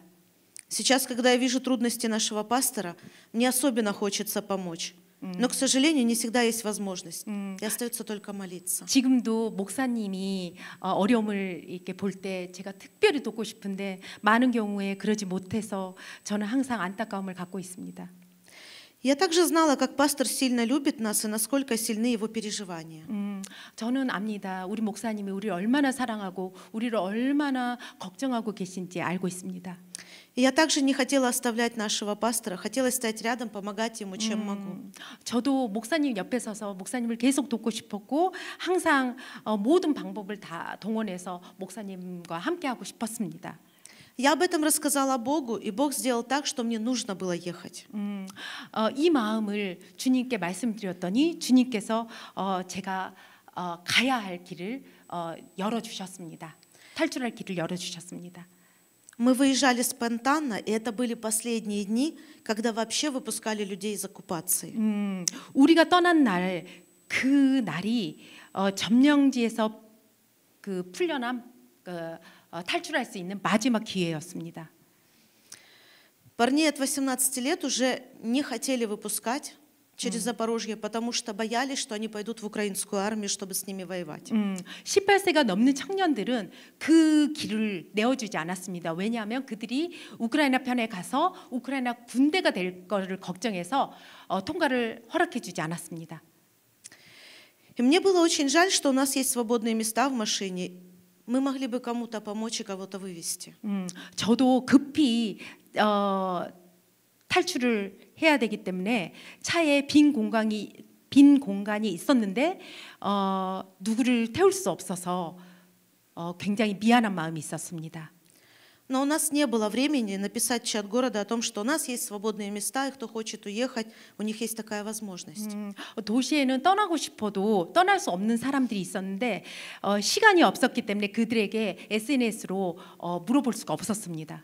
Сейчас, когда я вижу трудности нашего пастора, мне особенно хочется помочь. Но, к сожалению, не всегда есть возможность. И остается только молиться. 지금도 목사님이 어려움을 이렇게 볼 때 제가 특별히 돕고 싶은데 많은 경우에 그러지 못해서 저는 항상 안타까움을 갖고 있습니다. Я также знала, как пастор сильно любит нас и насколько сильны его переживания. 저는 압니다. 우리 목사님이 우리를 얼마나 사랑하고 우리를 얼마나 걱정하고 계신지 알고 있습니다. И я также не хотела оставлять нашего пастора, хотела стать рядом, помогать ему, чем могу. 저도 목사님 옆에 서서 목사님을 계속 돕고 싶었고 항상 모든 방법을 다 동원해서 목사님과 함께하고 싶었습니다. Я об этом рассказала Богу, и Бог сделал так, что мне нужно было ехать. 이 마음을 주님께 말씀드렸더니 주님께서 제가 가야 할 길을 열어주셨습니다. 탈출할 길을 열어주셨습니다. Мы выезжали спонтанно, и это были последние дни, когда вообще выпускали людей из оккупации. 우리가 떠난 날, 그 날이 점령지에서 그 풀려난 탈출할 수 있는 마지막 기회였습니다. Парней от 18 лет уже не хотели выпускать через Запорожье, потому что боялись, что они пойдут в украинскую армию, чтобы с ними воевать. 18세가 넘는 청년들은 그 길을 내어주지 않았습니다. 왜냐하면 그들이 우크라이나 편에 가서 우크라이나 군대가 될 것을 걱정해서 통과를 허락해주지 않았습니다. И мне было очень жаль, что у нас есть свободные места в машине. Мы могли бы кому-то помочь и кого-то вывести. 저도 급히 탈출을 해야 되기 때문에 차에 빈 공간이 있었는데 누구를 태울 수 없어서 굉장히 미안한 마음이 있었습니다. Но у нас не было времени написать в чат города о том, что у нас есть свободные места, и кто хочет уехать, у них есть такая возможность. 도시에는 떠나고 싶어도 떠날 수 없는 사람들이 있었는데 시간이 없었기 때문에 그들에게 SNS로 물어볼 수가 없었습니다.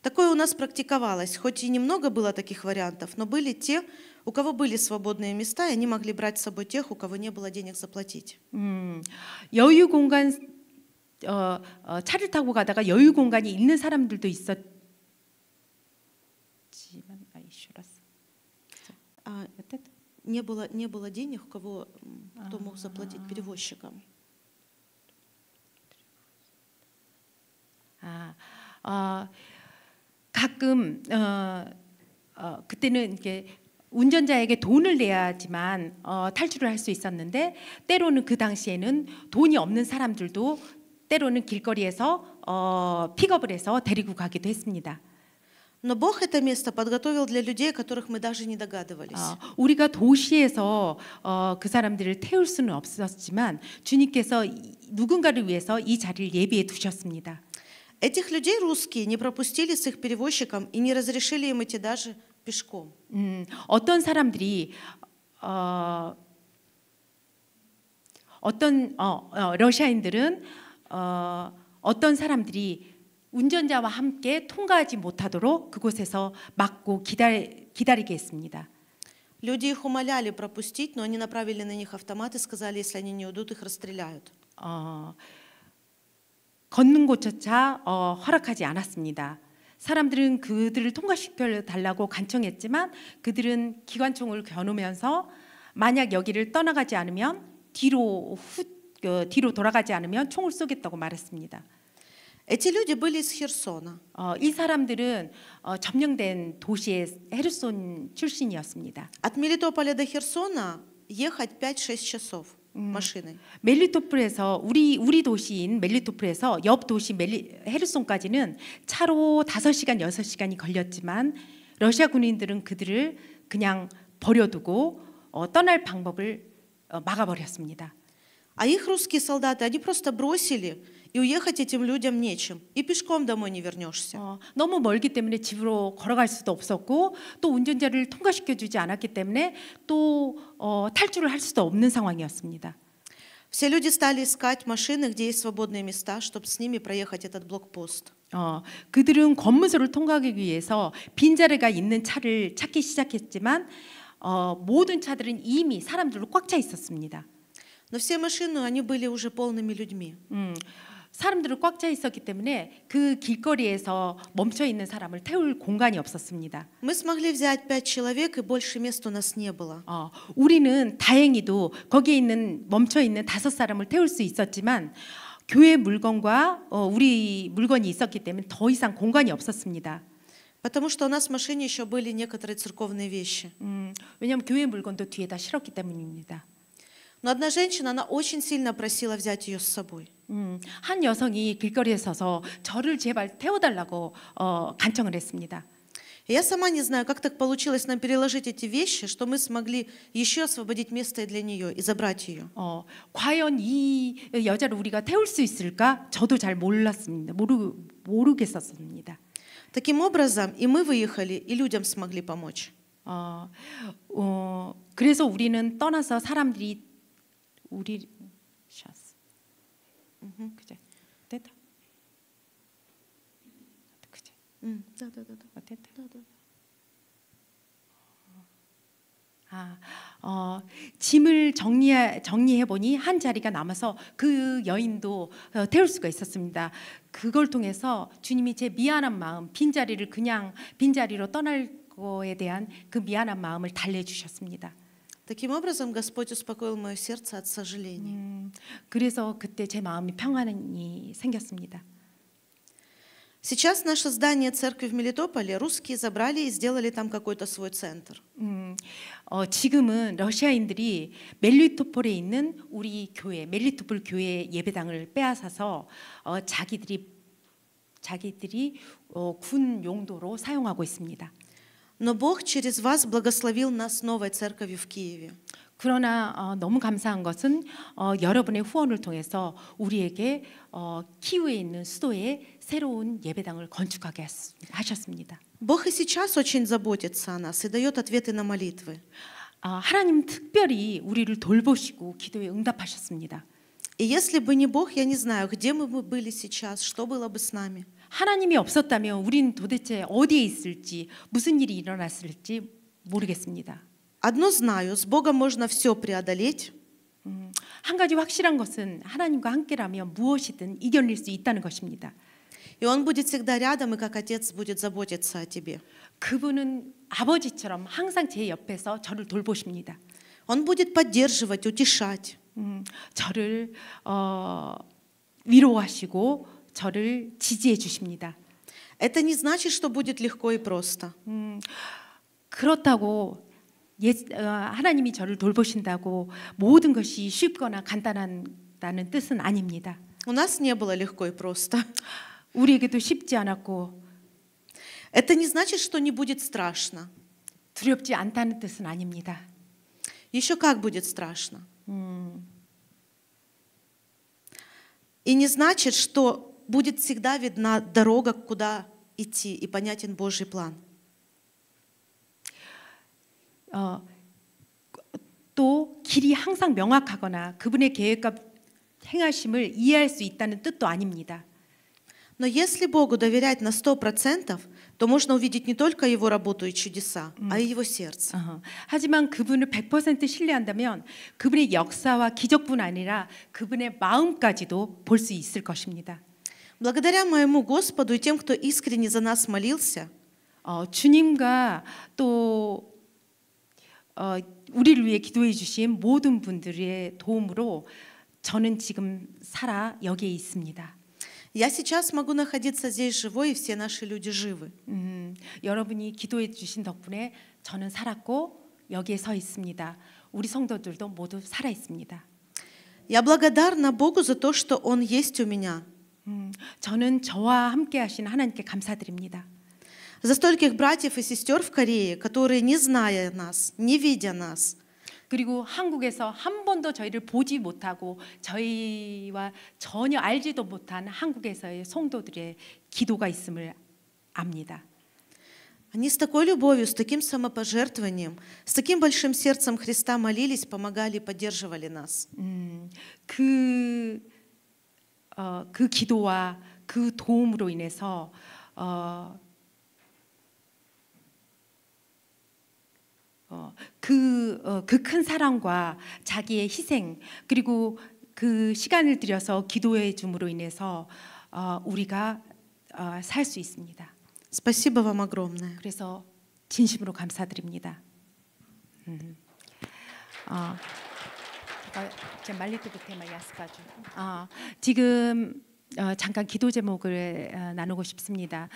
Такое у нас практиковалось, хоть и немного было таких вариантов, но были те, у кого были свободные места, и они могли брать с собой тех, у кого не было денег заплатить. 여유 공간 차를 타고 가다가 여유 공간이 있는 사람들도 있었지만 еще раз. Не было денег, у кого кто мог заплатить перевозчикам. 가끔 그때는 이렇게 운전자에게 돈을 내야지만 탈출을 할 수 있었는데 때로는 그 당시에는 돈이 없는 사람들도 때로는 길거리에서 픽업을 해서 데리고 가기도 했습니다. Но Бог это место подготовил для людей, о которых мы даже не догадывались. 우리가 도시에서 그 사람들을 태울 수는 없었지만 주님께서 누군가를 위해서 이 자리를 예비해 두셨습니다. Этих людей русские не пропустили с их перевозчиком и не разрешили им идти даже пешком. 어떤 사람들이 러시아인들은 어떤 사람들이 운전자와 함께 통과하지 못하도록 그곳에서 막고 기다리게 했습니다. Люди их умоляли пропустить, но они направили на них автомат и сказали, если они не уйдут, их расстреляют. 걷는 곳조차 허락하지 않았습니다. 사람들은 그들을 통과시켜 달라고 간청했지만 그들은 기관총을 겨누면서 만약 여기를 떠나가지 않으면 뒤로 돌아가지 않으면 총을 쏘겠다고 말했습니다. Эти люди были из Херсона. 이 사람들은 점령된 도시의 헤르손 출신이었습니다. От Мелитополя до Херсона ехать 5-6 часов машиной. 멜리토폴에서 우리 도시인 멜리토폴에서 옆 도시 헤르손까지는 차로 5시간 6시간이 걸렸지만 러시아 군인들은 그들을 그냥 버려두고 떠날 방법을 막아버렸습니다. А их русские солдаты, они просто бросили, и уехать этим людям нечем. И пешком домой не вернешься. 너무 멀기 때문에 집으로 걸어갈 수도 없었고 또 운전자를 통과시켜주지 않았기 때문에 또 탈출을 할 수도 없는 상황이었습니다. Все люди стали искать машины, где есть свободные места, чтобы с ними проехать этот блокпост. 그들은 검문소를 통과하기 위해서 빈자리가 있는 차를 찾기 시작했지만 모든 차들은 이미 사람들로 꽉 차 있었습니다. Но все машины, они были уже полными людьми. 사람들로 꽉 차 있었기 때문에 그 길거리에서 멈춰 있는 사람을 태울 공간이 없었습니다. Мы смогли взять 5 человек, и больше мест у нас не было. 우리는 다행히도 거기에 있는 멈춰 있는 5사람을 태울 수 있었지만 교회 물건과 우리 물건이 있었기 때문에 더 이상 공간이 없었습니다. Потому что у нас в машине еще были некоторые церковные вещи. 왜냐하면 교회 물건도 뒤에다 실었기 때문입니다. Но одна женщина, она очень сильно просила взять ее с собой. 한 여성이 길거리에 서서 저를 제발 태워달라고 간청을 했습니다. Я сама не знаю, как так получилось нам переложить эти вещи, что мы смогли еще освободить место и для нее и забрать ее. 과연 이 여자를 우리가 태울 수 있을까? 저도 잘 몰랐습니다. 모르겠었습니다. Таким образом, и мы выехали, и людям смогли помочь. 그래서 우리는 떠나서 사람들이 우리 그제 됐다. 그제. Да. 됐다. 짐을 정리해 보니 한 자리가 남아서 그 여인도 태울 수가 있었습니다. 그걸 통해서 주님이 제 미안한 마음, 빈자리를 그냥 빈자리로 떠날 거에 대한 그 미안한 마음을 달래주셨습니다. Таким образом, Господь успокоил мое сердце от сожалений. 그래서 그때 제 마음이 평안이 생겼습니다. Сейчас наше здание церкви в Мелитополе русские забрали и сделали там какой-то свой центр. 지금은 러시아인들이 멜리토폴에 있는 우리 교회, 멜리토폴 교회 예배당을 빼앗아서 자기들이 군 용도로 사용하고 있습니다. Но Бог через вас благословил нас новой церковью в Киеве. 그러나 너무 감사한 것은 여러분의 후원을 통해서 우리에게 키우에 있는 수도에 새로운 예배당을 건축하게 하셨습니다. Бог и сейчас очень заботится о нас и дает ответы на молитвы. 하나님 특별히 우리를 돌보시고 기도에 응답하셨습니다. И если бы не Бог, я не знаю, где мы бы были сейчас, что было бы с нами. 하나님이 없었다면 우리는 도대체 어디에 있을지 무슨 일이 일어났을지 모르겠습니다. Одно знаю, с Богом можно все преодолеть. 한 가지 확실한 것은 하나님과 함께라면 무엇이든 이겨낼 수 있다는 것입니다. И Он будет всегда рядом, и как Отец будет заботиться о тебе. 그분은 아버지처럼 항상 제 옆에서 저를 돌보십니다. Он будет поддерживать, утешать. 저를 위로하시고 저를 지지해 주십니다. Это не значит, что будет легко и просто. 그렇다고 하나님이 저를 돌보신다고 모든 것이 쉽거나 간단하다는 뜻은 아닙니다. У нас не было легко и просто. 우리에게도 쉽지 않았고 Это не значит, что не будет страшно. 두렵지 않다는 뜻은 아닙니다. Еще как будет страшно. И не значит, что будет всегда видна дорога, куда идти, и понятен Божий план. 또 길이 항상 명확하거나 그분의 계획과 행하심을 이해할 수 있다는 뜻도 아닙니다. Но если Богу доверять на 100%, то можно увидеть не только Его работу и чудеса, а и Его сердце. 하지만 그분을 100% 신뢰한다면 그분의 역사와 기적뿐 아니라 그분의 마음까지도 볼 수 있을 것입니다. Благодаря моему Господу и тем, кто искренне за нас молился, 주님과 또 우리를 위해 기도해 주신 모든 분들의 도움으로 저는 지금 살아 여기에 있습니다. я сейчас могу находиться здесь живой, и все наши люди живы. 여러분이 기도해 주신 덕분에 저는 살았고 여기에 서 있습니다. 우리 성도들도 모두 살아 있습니다. Я благодарна Богу за то, что Он есть у меня. 저는 저와 함께 하신 하나님께 감사드립니다. За стольких братьев и сестер в Корее, которые, не зная нас, не видя нас, 그리고 한국에서 한 번도 저희를 보지 못하고 저희와 전혀 알지도 못한 한국에서의 성도들의 기도가 있음을 압니다. они с такой любовью, с таким самопожертвованием, с таким большим сердцем Христа молились, помогали, поддерживали нас. 그 기도와 그 도움으로 인해서 그 큰 사랑과 자기의 희생 그리고 그 시간을 들여서 기도해 줌으로 인해서 우리가 살 수 있습니다. Спасибо вам огромное. 그래서 진심으로 감사드립니다. 지금 잠깐 기도 제목을 나누고 싶습니다.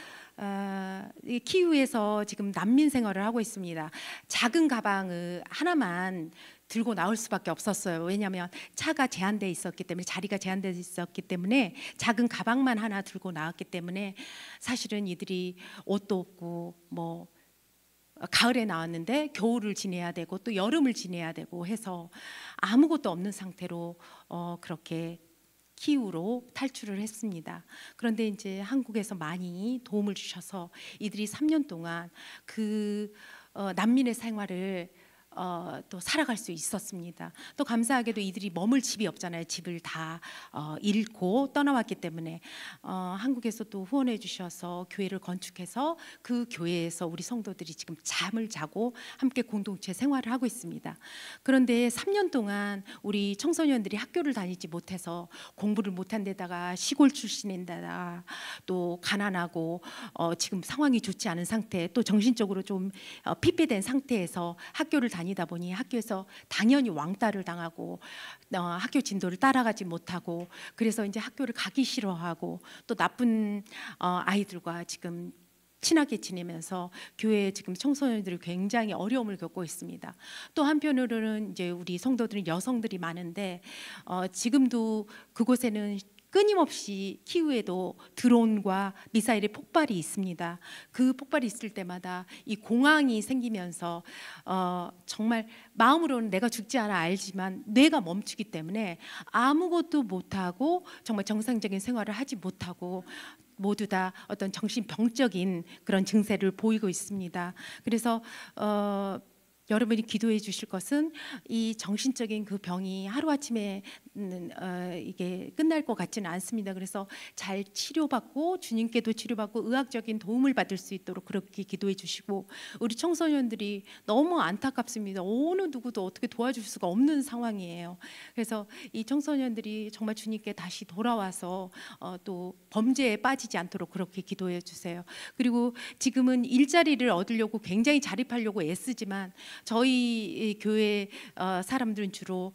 키우에서 지금 난민 생활을 하고 있습니다. 작은 가방을 하나만 들고 나올 수밖에 없었어요. 왜냐하면 차가 제한돼 있었기 때문에 자리가 제한돼 있었기 때문에 작은 가방만 하나 들고 나왔기 때문에 사실은 이들이 옷도 없고 뭐 가을에 나왔는데 겨울을 지내야 되고 또 여름을 지내야 되고 해서 아무것도 없는 상태로 그렇게 키우로 탈출을 했습니다. 그런데 이제 한국에서 많이 도움을 주셔서 이들이 3년 동안 그 난민의 생활을 또 살아갈 수 있었습니다. 또 감사하게도 이들이 머물 집이 없잖아요. 집을 다 잃고 떠나왔기 때문에 한국에서 또 후원해 주셔서 교회를 건축해서 그 교회에서 우리 성도들이 지금 잠을 자고 함께 공동체 생활을 하고 있습니다. 그런데 3년 동안 우리 청소년들이 학교를 다니지 못해서 공부를 못한 데다가 시골 출신인데다가 또 가난하고 지금 상황이 좋지 않은 상태 또 정신적으로 좀 피폐된 상태에서 학교를 다니다 보니 학교에서 당연히 왕따를 당하고 학교 진도를 따라가지 못하고 그래서 이제 학교를 가기 싫어하고 또 나쁜 아이들과 지금 친하게 지내면서 교회에 지금 청소년들이 굉장히 어려움을 겪고 있습니다. 또 한편으로는 이제 우리 성도들은 여성들이 많은데 지금도 그곳에는 끊임없이 키우에도 드론과 미사일의 폭발이 있습니다. 그 폭발이 있을 때마다 이 공황이 생기면서 정말 마음으로는 내가 죽지 않아 알지만 뇌가 멈추기 때문에 아무것도 못하고 정말 정상적인 생활을 하지 못하고 모두 다 어떤 정신병적인 그런 증세를 보이고 있습니다. 그래서 여러분이 기도해 주실 것은 이 정신적인 그 병이 하루아침에 이게 끝날 것 같지는 않습니다. 그래서 잘 치료받고 주님께도 치료받고 의학적인 도움을 받을 수 있도록 그렇게 기도해 주시고 우리 청소년들이 너무 안타깝습니다. 어느 누구도 어떻게 도와줄 수가 없는 상황이에요. 그래서 이 청소년들이 정말 주님께 다시 돌아와서 또 범죄에 빠지지 않도록 그렇게 기도해 주세요. 그리고 지금은 일자리를 얻으려고 굉장히 자립하려고 애쓰지만 저희 교회 사람들은 주로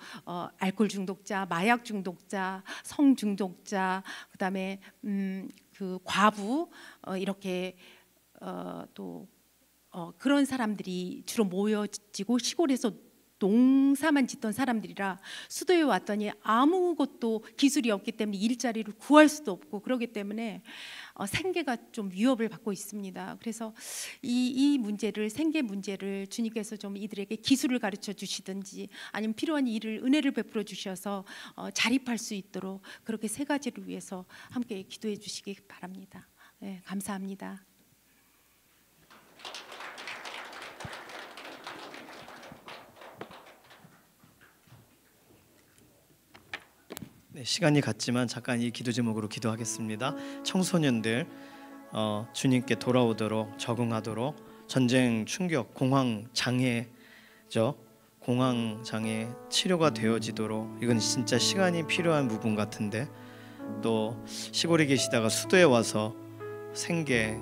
알코올 중독자, 마약 중독자, 성 중독자, 그다음에 그 과부 이렇게 또 그런 사람들이 주로 모여지고 시골에서 농사만 짓던 사람들이라 수도에 왔더니 아무것도 기술이 없기 때문에 일자리를 구할 수도 없고 그러기 때문에 생계가 좀 위협을 받고 있습니다. 그래서 이 문제를 생계 문제를 주님께서 좀 이들에게 기술을 가르쳐 주시든지 아니면 필요한 일을 은혜를 베풀어 주셔서 자립할 수 있도록 그렇게 세 가지를 위해서 함께 기도해 주시기 바랍니다. 네, 감사합니다. 네, 시간이 갔지만 잠깐 이 기도 제목으로 기도하겠습니다. 청소년들 주님께 돌아오도록 적응하도록 전쟁 충격 공황 장애죠. 공황 장애 치료가 되어지도록 이건 진짜 시간이 필요한 부분 같은데 또 시골에 계시다가 수도에 와서 생계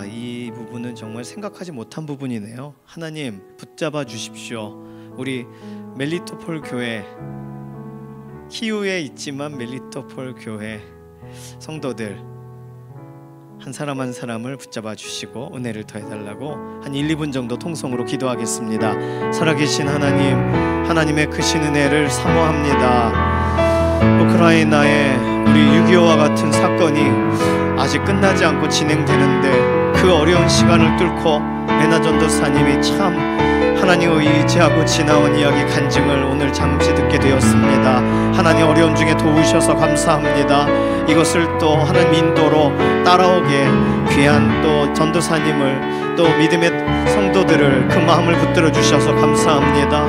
이 부분은 정말 생각하지 못한 부분이네요. 하나님 붙잡아 주십시오. 우리 멜리토폴 교회 키우에 있지만 멜리토폴 교회 성도들 한 사람 한 사람을 붙잡아 주시고 은혜를 더해달라고 한 1, 2분 정도 통성으로 기도하겠습니다. 살아계신 하나님, 하나님의 크신 은혜를 사모합니다. 우크라이나의 우리 6.25와 같은 사건이 아직 끝나지 않고 진행되는데 그 어려운 시간을 뚫고 레나 전도사님이 참 하나님을 의지하고 지나온 이야기 간증을 오늘 잠시 듣게 되었습니다. 하나님 어려운 중에 도우셔서 감사합니다. 이것을 또 하나님 인도로 따라오게 귀한 또 전도사님을 또 믿음의 성도들을 그 마음을 붙들어 주셔서 감사합니다.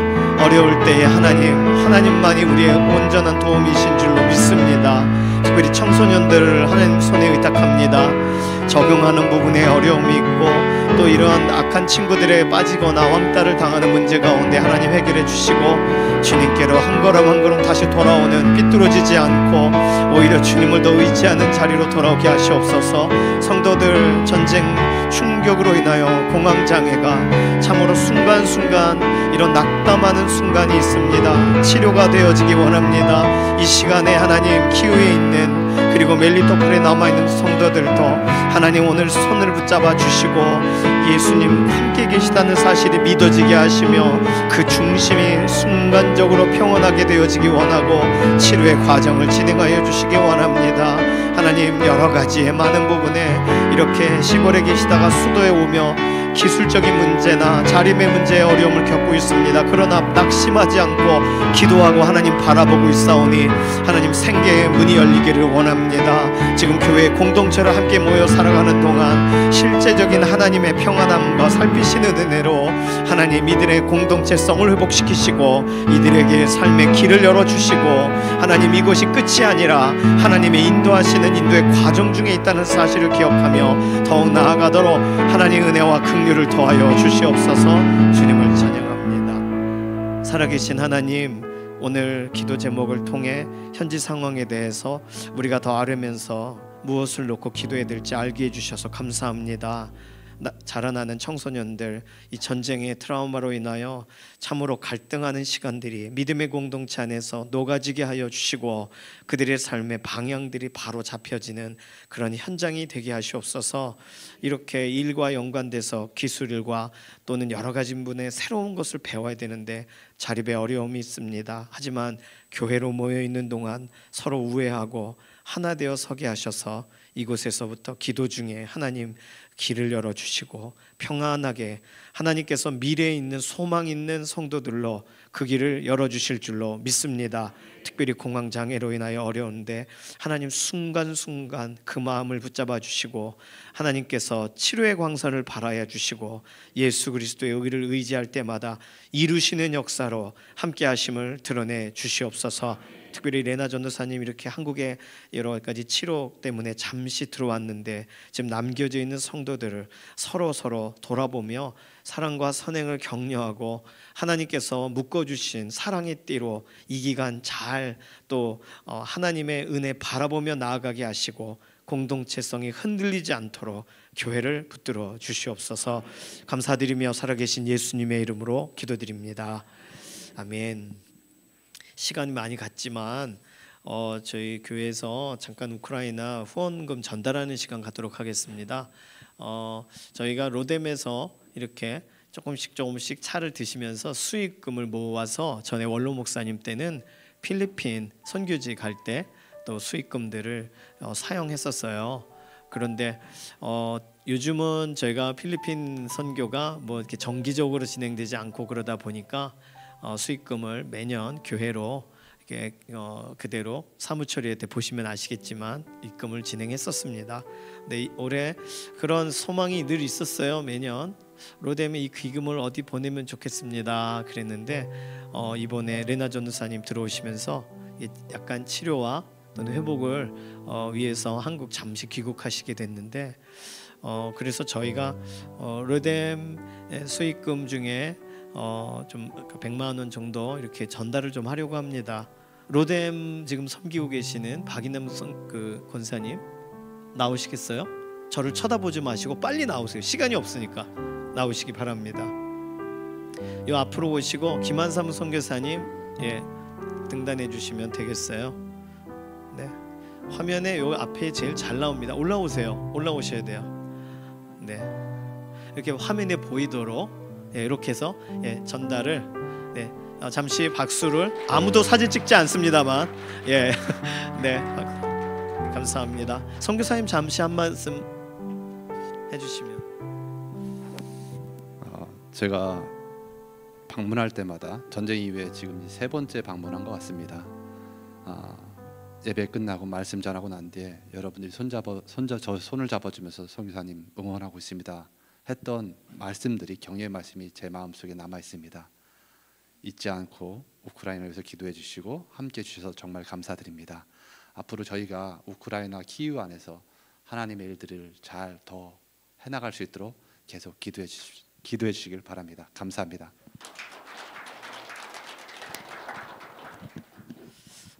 어려울 때에 하나님만이 우리의 온전한 도움이신 줄로 믿습니다. 특별히 청소년들을 하나님 손에 의탁합니다. 적응하는 부분에 어려움이 있고 또 이러한 악한 친구들에 빠지거나 왕따를 당하는 문제 가운데 하나님 해결해 주시고 주님께로 한 걸음 한 걸음 다시 돌아오는 삐뚤어지지 않고 오히려 주님을 더 의지하는 자리로 돌아오게 하시옵소서. 성도들 전쟁 충격으로 인하여 공황장애가 참으로 순간순간 이런 낙담하는 순간이 있습니다. 치료가 되어지기 원합니다. 이 시간에 하나님 키우에 있는 그리고 멜리토폴에 남아있는 성도들도 하나님 오늘 손을 붙잡아 주시고 예수님 함께 계시다는 사실이 믿어지게 하시며 그 중심이 순간적으로 평온하게 되어지기 원하고 치료의 과정을 진행하여 주시기 원합니다. 하나님 여러 가지의 많은 부분에 이렇게 시골에 계시다가 수도에 오며 기술적인 문제나 자림의 문제에 어려움을 겪고 있습니다. 그러나 낙심하지 않고 기도하고 하나님 바라보고 있사오니 하나님 생계의 문이 열리기를 원합니다. 지금 교회 공동체로 함께 모여 살아가는 동안 실제적인 하나님의 평안함과 살피시는 은혜로 하나님 이들의 공동체성을 회복시키시고 이들에게 삶의 길을 열어주시고 하나님 이것이 끝이 아니라 하나님의 인도하시는 인도의 과정 중에 있다는 사실을 기억하며 더욱 나아가도록 하나님의 은혜와 긍휼을 더하여 주시옵소서. 주님을 찬양합니다. 살아계신 하나님, 오늘 기도 제목을 통해 현지 상황에 대해서 우리가 더 알으면서 무엇을 놓고 기도해야 될지 알게 해주셔서 감사합니다. 자라나는 청소년들 이 전쟁의 트라우마로 인하여 참으로 갈등하는 시간들이 믿음의 공동체 안에서 녹아지게 하여 주시고 그들의 삶의 방향들이 바로 잡혀지는 그런 현장이 되게 하시옵소서. 이렇게 일과 연관돼서 기술일과 또는 여러 가지 분의 새로운 것을 배워야 되는데 자립의 어려움이 있습니다. 하지만 교회로 모여 있는 동안 서로 우애하고 하나 되어 서게 하셔서 이곳에서부터 기도 중에 하나님 길을 열어주시고 평안하게 하나님께서 미래에 있는 소망 있는 성도들로 그 길을 열어주실 줄로 믿습니다. 특별히 공황장애로 인하여 어려운데 하나님 순간순간 그 마음을 붙잡아 주시고 하나님께서 치료의 광선을 발하여 주시고 예수 그리스도의 의를 의지할 때마다 이루시는 역사로 함께 하심을 드러내 주시옵소서. 특별히 레나 전도사님 이렇게 한국에 여러 가지 치료 때문에 잠시 들어왔는데 지금 남겨져 있는 성도들을 서로 돌아보며 사랑과 선행을 격려하고 하나님께서 묶어주신 사랑의 띠로 이 기간 잘 또 하나님의 은혜 바라보며 나아가게 하시고 공동체성이 흔들리지 않도록 교회를 붙들어 주시옵소서. 감사드리며 살아계신 예수님의 이름으로 기도드립니다. 아멘. 시간이 많이 갔지만 저희 교회에서 잠깐 우크라이나 후원금 전달하는 시간 갖도록 하겠습니다. 저희가 로뎀에서 이렇게 조금씩 차를 드시면서 수익금을 모아서 전에 원로 목사님 때는 필리핀 선교지 갈 때 또 수익금들을 사용했었어요. 그런데 요즘은 저희가 필리핀 선교가 뭐 이렇게 정기적으로 진행되지 않고 그러다 보니까 수익금을 매년 교회로 이렇게 그대로 사무처리할 때 보시면 아시겠지만 입금을 진행했었습니다. 근데 올해 그런 소망이 늘 있었어요. 매년 로뎀에 이 기금을 어디 보내면 좋겠습니다. 그랬는데 이번에 레나 전도사님 들어오시면서 약간 치료와 또는 회복을 위해서 한국 잠시 귀국하시게 됐는데 그래서 저희가 로뎀 수익금 중에 좀 100만 원 정도 이렇게 전달을 좀 하려고 합니다. 로뎀 지금 섬기고 계시는 박인남 그 권사님 나오시겠어요? 저를 쳐다보지 마시고 빨리 나오세요. 시간이 없으니까 나오시기 바랍니다. 요 앞으로 오시고 김한삼 선교사님 등단해 주시면 되겠어요. 네, 화면에 요 앞에 제일 잘 나옵니다. 올라오세요. 올라오셔야 돼요. 네, 이렇게 화면에 보이도록 이렇게 해서 전달을 잠시 박수를 아무도 사진 찍지 않습니다만 네, 감사합니다. 선교사님 잠시 한 말씀 해주시면. 제가 방문할 때마다 전쟁 이후에 지금 3번째 방문한 것 같습니다. 예배 끝나고 말씀 전하고 난 뒤에 여러분들이 저 손을 잡아주면서 선교사님 응원하고 있습니다 했던 말씀들이, 격려의 말씀이 제 마음속에 남아 있습니다. 잊지 않고 우크라이나를 위해서 기도해 주시고 함께 주셔서 정말 감사드립니다. 앞으로 저희가 우크라이나 키이우 안에서 하나님의 일들을 잘 더 해나갈 수 있도록 계속 기도해 주시길 바랍니다. 감사합니다.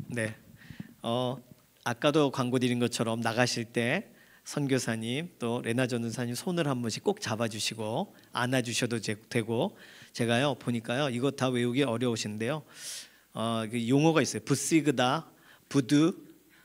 네, 아까도 광고 드린 것처럼 나가실 때 선교사님 또 레나 전도사님 손을 한 번씩 꼭 잡아주시고 안아주셔도 되고, 제가요 보니까요 이거 다 외우기 어려우신데요. 그 용어가 있어요. 부시그다, 부두,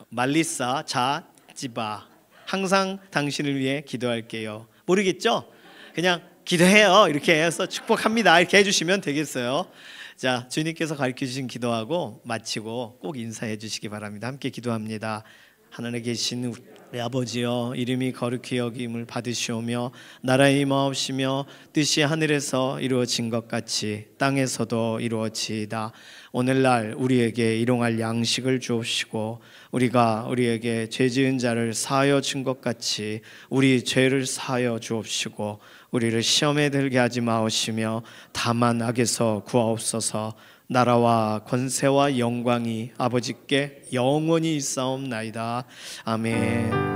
말리사, 자, 지바. 항상 당신을 위해 기도할게요. 모르겠죠? 그냥 기도해요. 이렇게 해서 축복합니다. 이렇게 해주시면 되겠어요. 자, 주님께서 가르쳐 주신 기도하고 마치고 꼭 인사해 주시기 바랍니다. 함께 기도합니다. 하늘에 계신 우리 아버지여, 이름이 거룩히 여김을 받으시오며 나라의 임하옵시며 뜻이 하늘에서 이루어진 것 같이 땅에서도 이루어지이다. 오늘날 우리에게 일용할 양식을 주옵시고 우리가 우리에게 죄 지은 자를 사하여 준 것 같이 우리 죄를 사하여 주옵시고 우리를 시험에 들게 하지 마옵시며 다만 악에서 구하옵소서. 나라와 권세와 영광이 아버지께 영원히 있사옵나이다. 아멘.